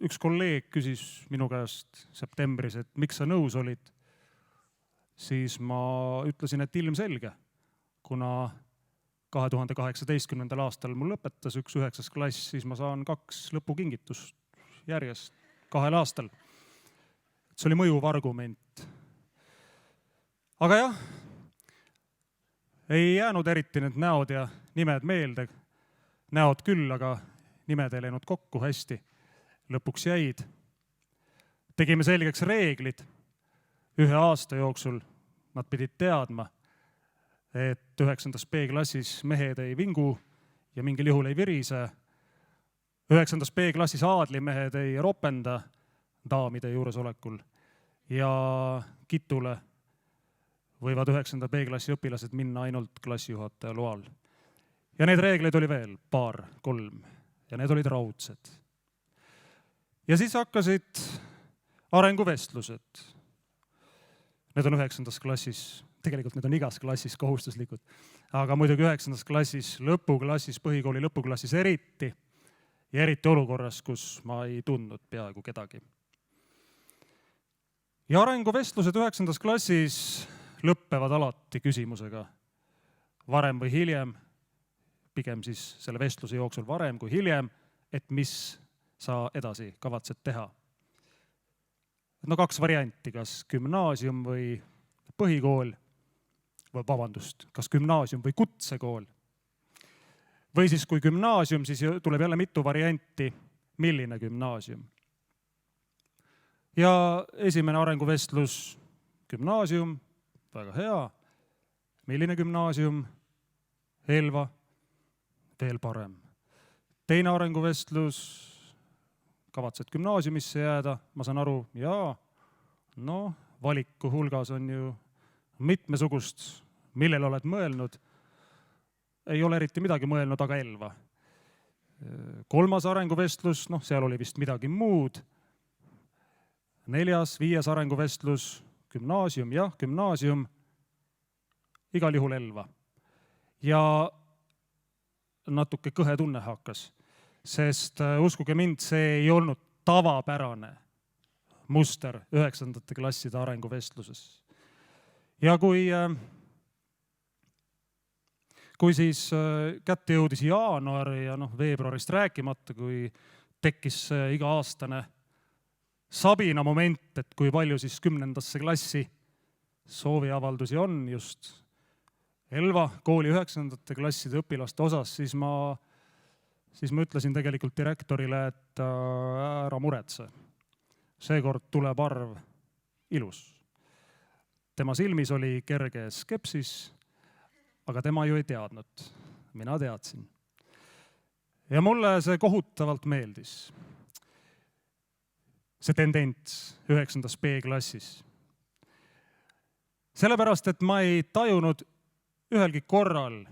üks kolleeg küsis minu käest septembris, et miks sa nõus olid, siis ma ütlesin, et ilmselge, kuna 2018. aastal mul lõpetas üks 9. klass, siis ma saan 2 lõpukingitust järjest 2 aastal. See oli mõjuv argument. Aga jah, ei jäänud eriti need näod ja nimed meelde. Näod küll, aga nimed ei läinud kokku hästi. Lõpuks jäid. Tegime selgeks reeglid 1 aasta jooksul. Nad pidid teadma, et 9. B-klassis mehed ei vingu ja mingil juhul ei virise. 9. B-klassis aadlimehed ei ropenda daamide juuresolekul ja kitule võivad 9. B-klassi õpilased minna ainult klassijuhataja loal. Ja need reegleid oli veel 2-3 ja need olid raudsed. Ja siis hakkasid arenguvestlused. Need on 9. klassis, tegelikult need on igas klassis kohustuslikud, aga muidugi 9. klassis, lõpuklassis, põhikooli lõpuklassis eriti ja eriti olukorras, kus ma ei tundnud peaaegu kedagi. Ja arenguvestlused 9. klassis lõppevad alati küsimusega varem või hiljem, pigem siis selle vestluse jooksul varem kui hiljem, et mis sa edasi kavatsed teha. No 2 varianti, kas gümnaasium või põhikool, kas gümnaasium või kutsekool. Või siis kui gümnaasium, siis tuleb jälle mitu varianti, milline gümnaasium. Ja esimene arenguvestlus, gümnaasium, väga hea. Milline gümnaasium? Elva, veel parem. Teine arenguvestlus, kavatsed gümnaasiumisse jääda, ma saan aru, jaa, valiku hulgas on ju mitmesugust, millel oled mõelnud. Ei ole eriti midagi mõelnud, aga Elva. 3. arenguvestlus, seal oli vist midagi muud. 4., 5. arenguvestlus, gümnaasium, jah, gümnaasium, igal juhul Elva. Ja natuke kõhe tunne hakkas, sest uskuge mind, see ei olnud tavapärane muster 9. klasside arenguvestluses. Ja kui siis kätte jõudis jaanuari ja veebruarist rääkimata, kui tekkis iga-aastane sabina moment, et kui palju siis 10. klassi sooviavaldusi on just Elva kooli 9. klasside õpilaste osas, siis ma siis ma ütlesin tegelikult direktorile, et ära muretse. Seekord tuleb arv ilus. Tema silmis oli kerge skepsis, aga tema ju ei teadnud. Mina teadsin. Ja mulle see kohutavalt meeldis. See tendents 9. B-klassis. Sellepärast, et ma ei tajunud ühelgi korral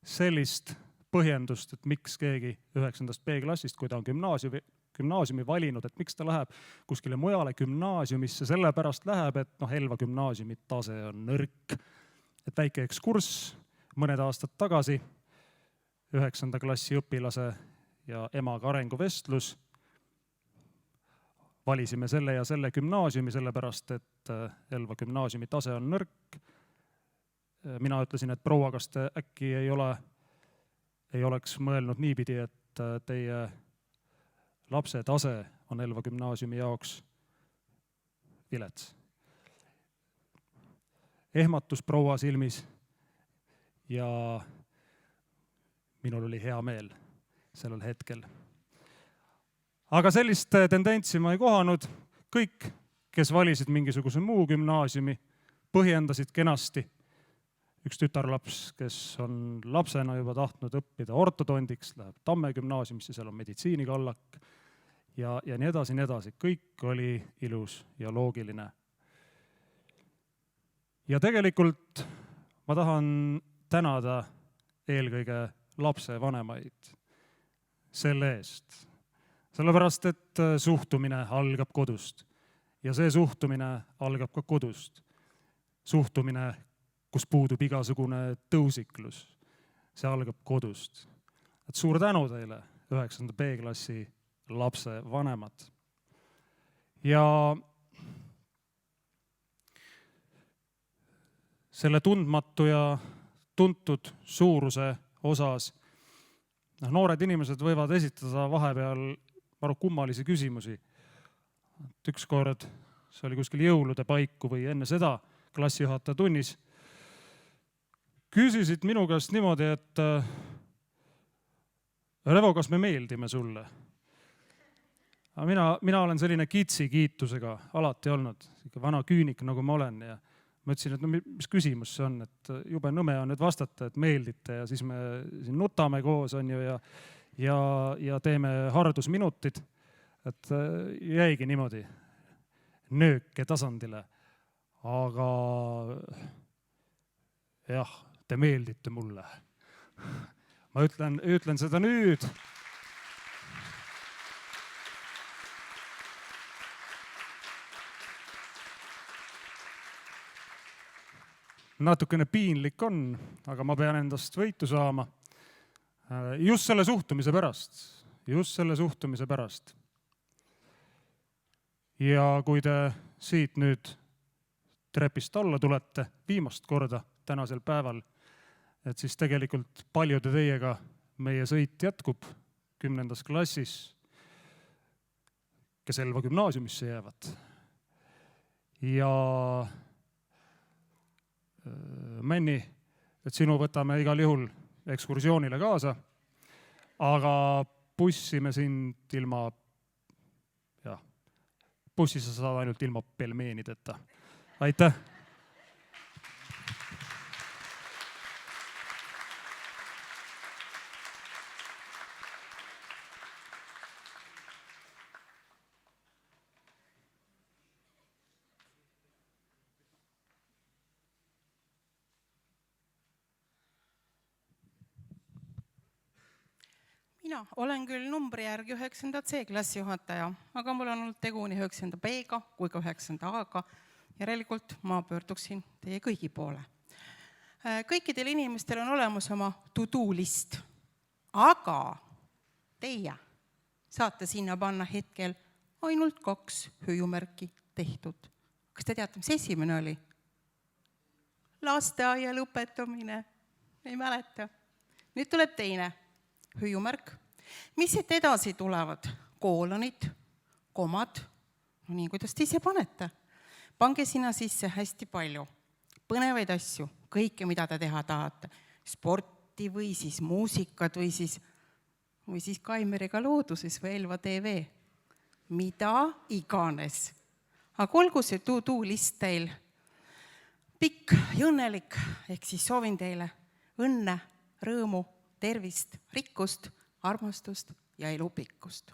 sellist põhjendust, et miks keegi 9. B-klassist, kui ta on gümnaasiumi valinud, et miks ta läheb kuskile mujale gümnaasiumisse, sellepärast läheb, et Elva gümnaasiumi tase on nõrk. Et väike ekskurss mõned aastad tagasi 9. klassi õpilase ja emaga arenguvestlus. Valisime selle ja selle gümnaasiumi, sellepärast, et Elva gümnaasiumi tase on nõrk. Mina ütlesin, et proua, kas te äkki ei oleks mõelnud niipidi, et teie lapse tase on Elva gümnaasiumi jaoks vilets. Ehmatus proua silmis ja minul oli hea meel sellel hetkel. Aga sellist tendentsi ma ei kohanud. Kõik, kes valisid mingisuguse muu gümnaasiumi, põhjendasid kenasti. Üks tütarlaps, kes on lapsena juba tahtnud õppida ortodondiks, läheb Tamme gümnaasiumisse, seal on meditsiinikallak ja nii edasi, nii edasi. Kõik oli ilus ja loogiline. Ja tegelikult ma tahan tänada eelkõige lapse vanemaid selle eest. Sellepärast, et suhtumine algab kodust ja see suhtumine algab ka kodust. Suhtumine, kus puudub igasugune tõusiklus. See algab kodust. Et suur tänu teile, 9. B-klassi lapse vanemad. Ja selle tundmatu ja tuntud suuruse osas noored inimesed võivad esitada vahepeal kummalisi küsimusi. Ükskord, see oli kuskil jõulude paiku või enne seda klassijuhataja tunnis, küsisid minu käest niimoodi, et Revo, kas me meeldime sulle? Mina olen selline kitsi kiitusega alati olnud, vana küünik nagu ma olen ja ma ütlesin, et mis küsimus see on, et jube nõme on nüüd vastata, et meeldite ja siis me siin nutame koos on ju ja teeme hardusminutid, et jäigi niimoodi nööke tasandile. Aga jah, te meeldite mulle. Ma ütlen seda nüüd. Natukene piinlik on, aga ma pean endast võitu saama. Just selle suhtumise pärast. Ja kui te siit nüüd trepist alla tulete viimast korda tänasel päeval, et siis tegelikult paljude teiega meie sõit jätkub 10. klassis, kes Elva gümnaasiumisse jäävad. Ja Männi, et sinu võtame igal juhul ekskursioonile kaasa, aga bussime sind ilma, bussi sa saad ainult ilma pelmeenideta. Aitäh! Mina olen küll numbri järgi 9. C-klassi juhataja, aga mul on olnud tegu nii 9. B-ga kui ka 9. A-ga. Järelikult ma pöörduksin teie kõigi poole. Kõikidel inimestel on olemas oma to-do list, aga teie saate sinna panna hetkel ainult 2 hüüumärki tehtud. Kas te teate, mis esimene oli? Lasteaia lõpetamine. Ei mäleta. Nüüd tuleb teine hüüumärk. Mis siit edasi tulevad? Koolonid, komad, no nii kuidas te ise panete. Pange sinna sisse hästi palju põnevaid asju, kõike, mida te teha tahate. Sporti või siis muusikat või siis või siis Kaimeriga looduses või Elva TV. Mida iganes. Aga olgu see to-do-list teil pikk ja õnnelik, ehk siis soovin teile õnne, rõõmu, tervist, rikkust, armastust ja elupikkust.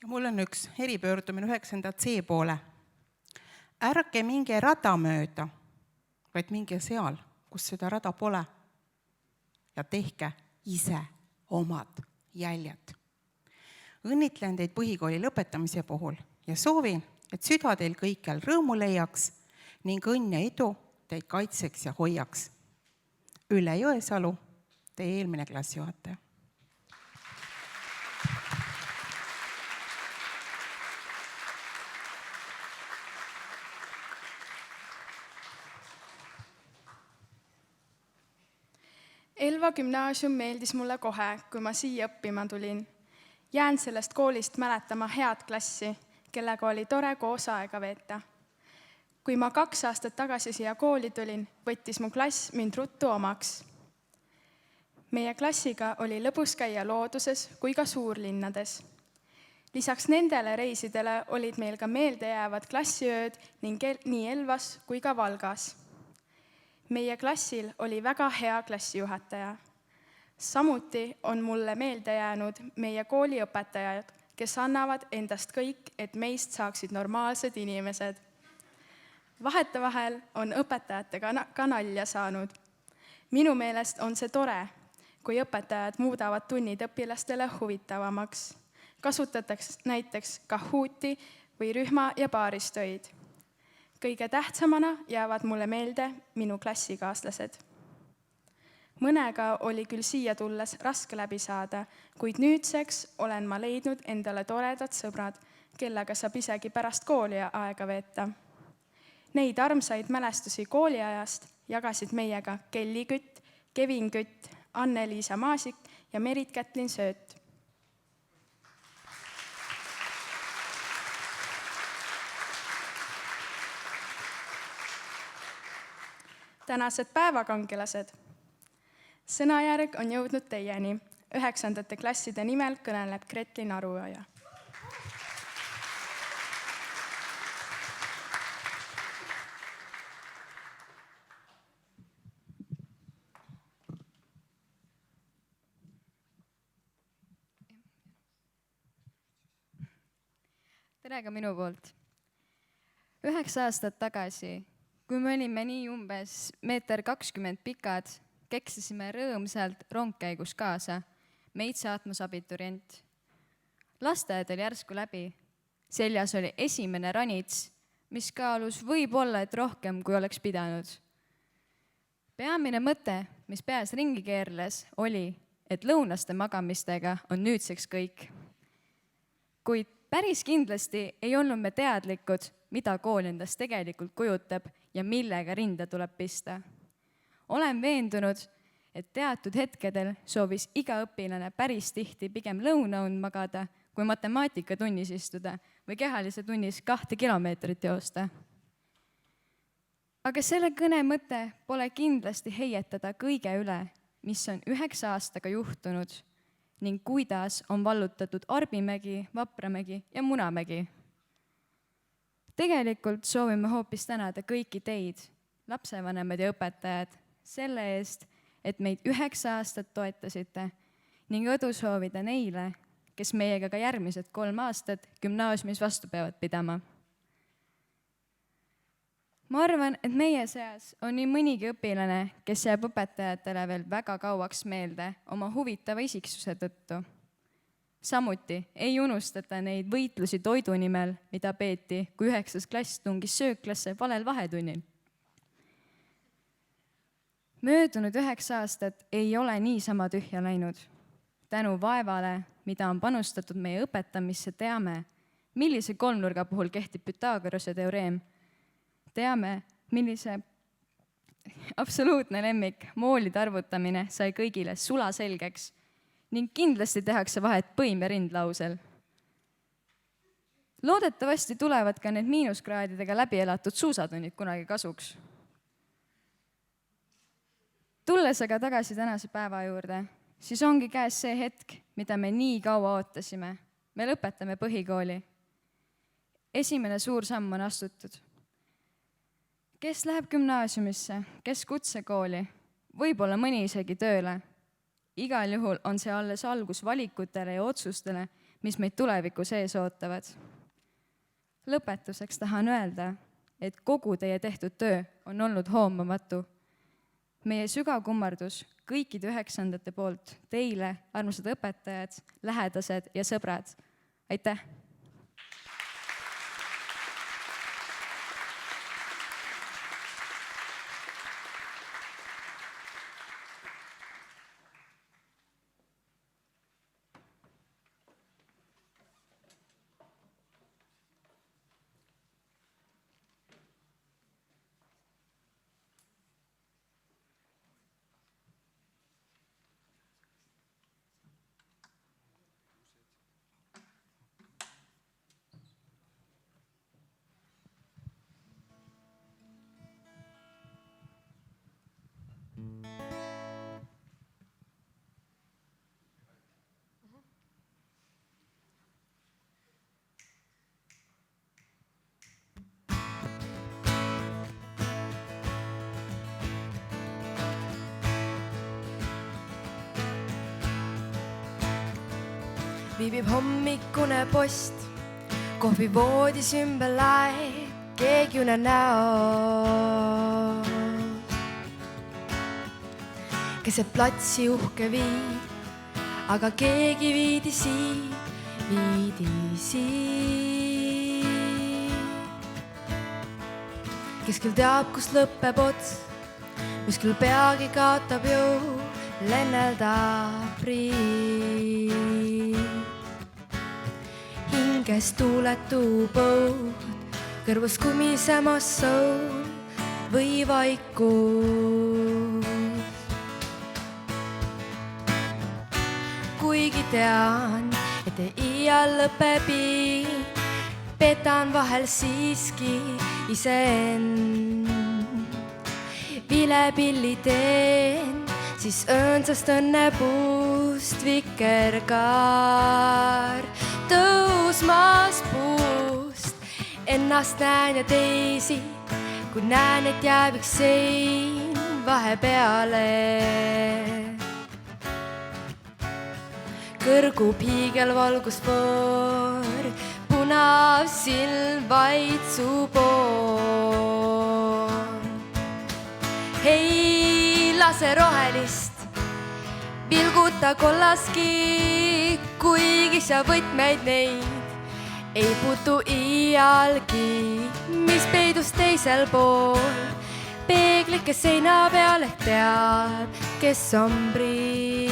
Mul on üks eripöördumine 9. C poole. Ärge minge rada mööda, vaid minge seal, kus seda rada pole. Ja tehke ise omad jäljed. Õnnitlen teid põhikooli lõpetamise puhul ja soovin, et süda teil kõikjal rõõmu leiaks ning õnn ja edu teid kaitseks ja hoiaks. Ülle Jõesalu, teie eelmine klassijuhataja. Elva gümnaasium meeldis mulle kohe, kui ma siia õppima tulin. Jään sellest koolist mäletama head klassi, kellega oli tore koos aega veeta. Kui ma 2 aastat tagasi siia kooli tulin, võttis mu klass mind ruttu omaks. Meie klassiga oli lõbus käia looduses kui ka suurlinnades. Lisaks nendele reisidele olid meil ka meeldejäävad klassiööd nii Elvas kui ka Valgas. Meie klassil oli väga hea klassijuhataja. Samuti on mulle meelde jäänud meie kooliõpetajad, kes annavad endast kõik, et meist saaksid normaalsed inimesed. Vahetevahel on õpetajate ka nalja saanud. Minu meelest on see tore, kui õpetajad muudavad tunnid õpilastele huvitavamaks. Kasutatakse näiteks Kahooti või rühma- ja paaristöid. Kõige tähtsamana jäävad mulle meelde minu klassikaaslased. Mõnega oli küll siia tulles raske läbi saada, kuid nüüdseks olen ma leidnud endale toredad sõbrad, kellega saab isegi pärast kooli aega veeta. Neid armsaid mälestusi kooliajast jagasid meiega Kelly Kütt, Kevin Kütt, Anne-Liisa Maasik ja Merit-Kätlin Sööt. Tänased päevakangelased. Sõnajärg on jõudnud teieni. 9. klasside nimel kõneleb Gretlin Aruoja. Tere ka minu poolt. 9 aastat tagasi, kui me olime nii umbes 1,20 m pikad, keksisime rõõmsalt rongkäigus kaasa, meid saatmas abiturient. Lasteaed oli järsku läbi, seljas oli esimene ranits, mis kaalus võib-olla et rohkem, kui oleks pidanud. Peamine mõte, mis peas ringi keerles, oli, et lõunaste magamistega on nüüdseks kõik. Kuid päris kindlasti ei olnud me teadlikud, mida kool endast tegelikult kujutab ja millega rinda tuleb pista. Olen veendunud, et teatud hetkedel soovis iga õpilane päris tihti pigem lõunaund magada, kui matemaatikatunnis istuda või kehalise tunnis 2 kilomeetrit joosta. Aga selle kõne mõte pole kindlasti heietada kõige üle, mis on 9 aastaga juhtunud ning kuidas on vallutatud Arbimägi, Vapramägi ja Munamägi. Tegelikult soovime hoopis tänada kõiki teid, lapsevanemad ja õpetajad, selle eest, et meid 9 aastat toetasite ning õdu soovida neile, kes meiega ka järgmised 3 aastat gümnaasiumis vastu peavad pidama. Ma arvan, et meie seas on nii mõnigi õpilane, kes jääb õpetajatele veel väga kauaks meelde oma huvitava isiksuse tõttu. Samuti ei unustata neid võitlusi toidu nimel, mida peeti, kui 9. klass tungis sööklasse valel vahetunnil. Möödunud 9 aastat ei ole niisama tühja läinud. Tänu vaevale, mida on panustatud meie õpetamisse, teame, millise kolmnurga puhul kehtib Pythagorase teoreem. Teame, millise absoluutne lemmik moolide arvutamine sai kõigile sulaselgeks ning kindlasti tehakse vahet põim- ja rindlausel. Loodetavasti tulevad ka need miinuskraadidega läbi elatud suusatunnid kunagi kasuks. Tulles aga tagasi tänase päeva juurde, siis ongi käes see hetk, mida me nii kaua ootasime. Me lõpetame põhikooli. Esimene suur samm on astutud. Kes läheb gümnaasiumisse, kes kutsekooli, võib-olla mõni isegi tööle. Igal juhul on see alles algus valikutele ja otsustele, mis meid tulevikus ees ootavad. Lõpetuseks tahan öelda, et kogu teie tehtud töö on olnud hoomamatu. Meie sügav kummardus kõikide 9. poolt teile, armsad õpetajad, lähedased ja sõbrad. Aitäh! Viibib hommikune post, kohvivoodis ümber lae, keegi une näo. Keset platsi uhke viib, aga keegi viidi siit. Kes küll teab, kus lõpeb ots, mis küll peagi kaotab jõu, lennelda priit. Hinges tuuletu põud, kõrvus kumisemas sõul või vaikus. Kuigi tean, et ei iial lõpebi, petan vahel siiski iseend. Vilepilli teen, siis õõnsast õnnepuust vikerkaar. Tõusmas puust, ennast näen ja teisi, kui näen, et jääb üks sein vahepeale. Kõrgub hiigelvalgusfoor, punav silm vaid su pool. Hei, lase rohelist, vilguta kollaski, kuigi sa võtmeid neid ei puutu iialgi, mis peidus teisel pool. Peeglike seina peal ehk teab, kes on brii,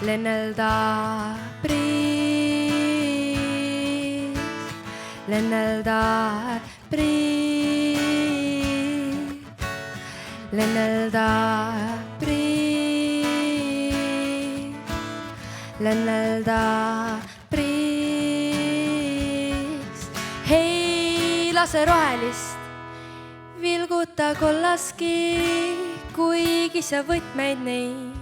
lennelda briis, lennelda briis, lennelda briis, lennelda briis. Hei, lase rohelist, vilguta kollaski, kuigi sa võtmeid neid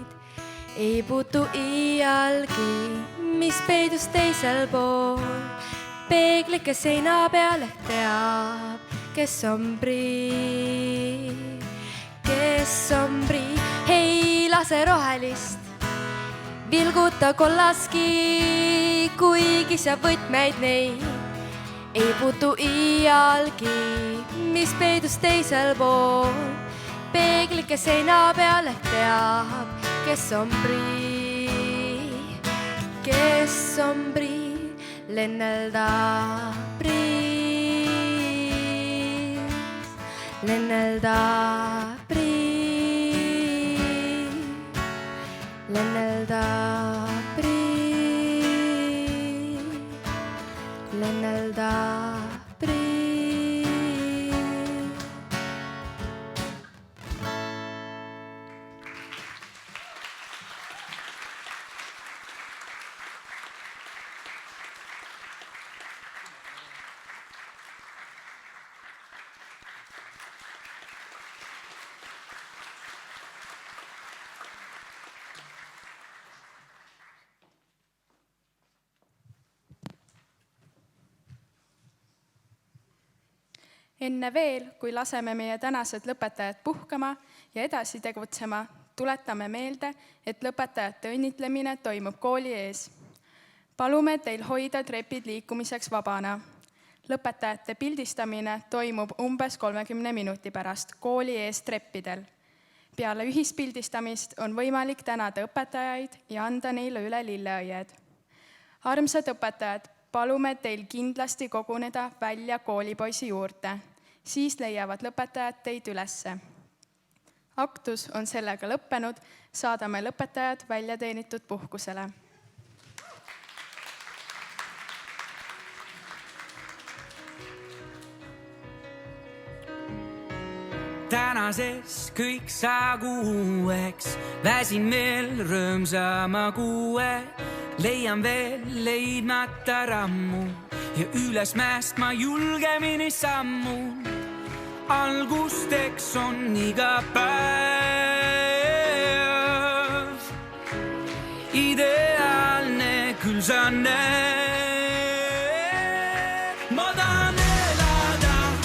ei puutu iialgi, mis peidus teisel pool. Peeglike seina peal ehk teab, kes on brii, kes on brii. Hei, lase rohelist, vilguta kollaski, kuigi sa võtmeid neid ei puutu iialgi, mis peidus teisel pool. Peeglike seina peal ehk teab, kes on brii, kes on brii, lennelda briis, lennelda briis, lennelda briis, lennelda briis. Enne veel, kui laseme meie tänased lõpetajad puhkama ja edasi tegutsema, tuletame meelde, et lõpetajate õnnitlemine toimub kooli ees. Palume teil hoida trepid liikumiseks vabana. Lõpetajate pildistamine toimub umbes 30 minuti pärast kooli ees treppidel. Peale ühispildistamist on võimalik tänada õpetajaid ja anda neile üle lilleõied. Armsad õpetajad, palume teil kindlasti koguneda välja koolipoisi juurde. Siis leiavad lõpetajad teid ülesse. Aktus on sellega lõppenud, saadame lõpetajad välja teenitud puhkusele. Tänases kõik saagu uueks, väsin veel rõõmsama kuue, leian veel leidmata rammu ja üles mäest ma julgemini sammun. Algusteks on iga päev, ideaalne küll sa näed. Ma tahan elada,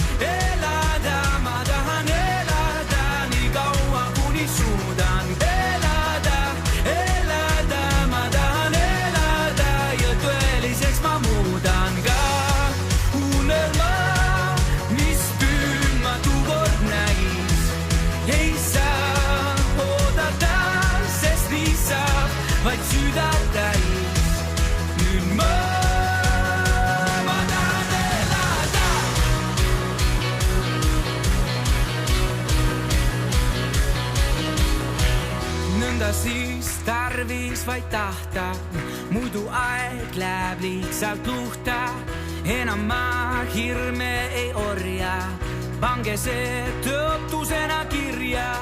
ma tahan elada nii kaua kuni suudan elada, ma tahan elada ja tõeliseks ma muudan ka unelma, mis püümatu kord näis. Ei saa oodata, sest nii saab vaid süda täis. Nüüd ma tahan elada. Nõnda siis tarvis vaid tahta, muidu aeg läheb lihtsalt luhta. Enam ma hirme ei orja, pange see tõotusena kirja.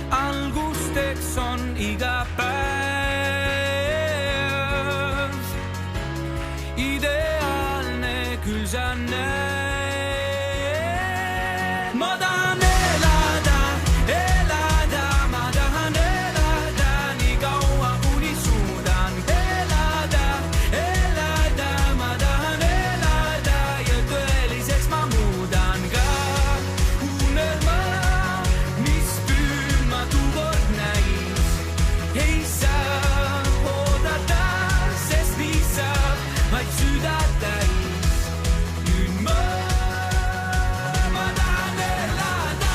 Algusteks on iga päev, ideaalne küll sa näed. Ma tahan elada, ma tahan elada nii kaua kuni suudan elada, ma tahan elada ja tõeliseks ma muudan ka unelma, mis püümatu kord näis. Ei saa oodata, sest nii saab vaid süda täis. Nüüd ma tahan elada.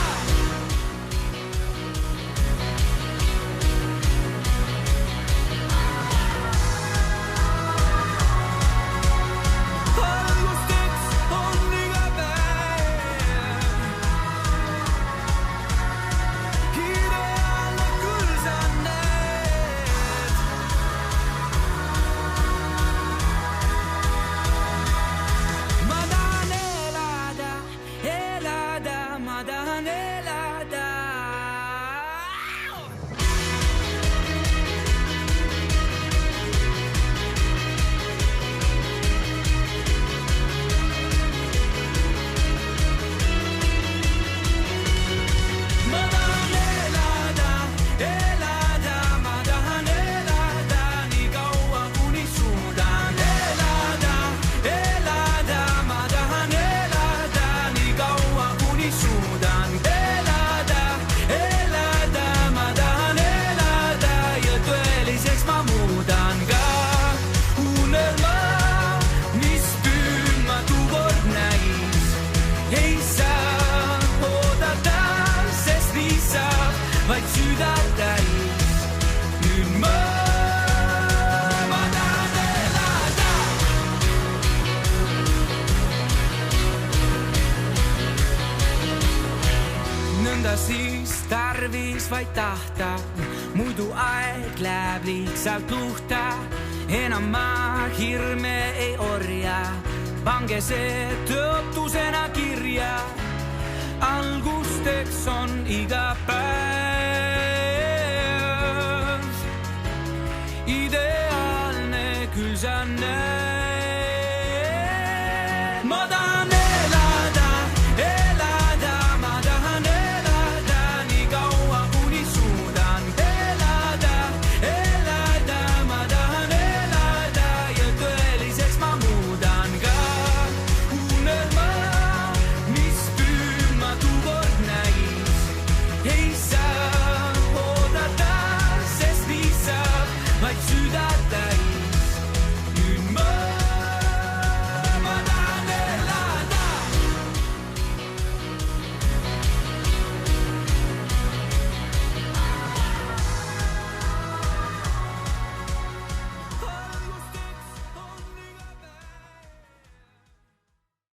Algusteks on iga päev, ideaalne küll sa näed. Ma tahan elada, ma tahan elada. Ma tahan elada, ma tahan elada nii kaua kuni suudan elada, ma tahan elada nii kaua kuni suudan elada, ma tahan elada ja tõeliseks ma muudan ka unelma, mis püümatu kord näis. Ei saa oodata, sest nii saab vaid süda täis. Nüüd ma tahan elada. Nõnda siis tarvis vaid tahta, muidu aeg läheb lihtsalt luhta. Enam ma hirme ei orja, pange see tõotusena kirja.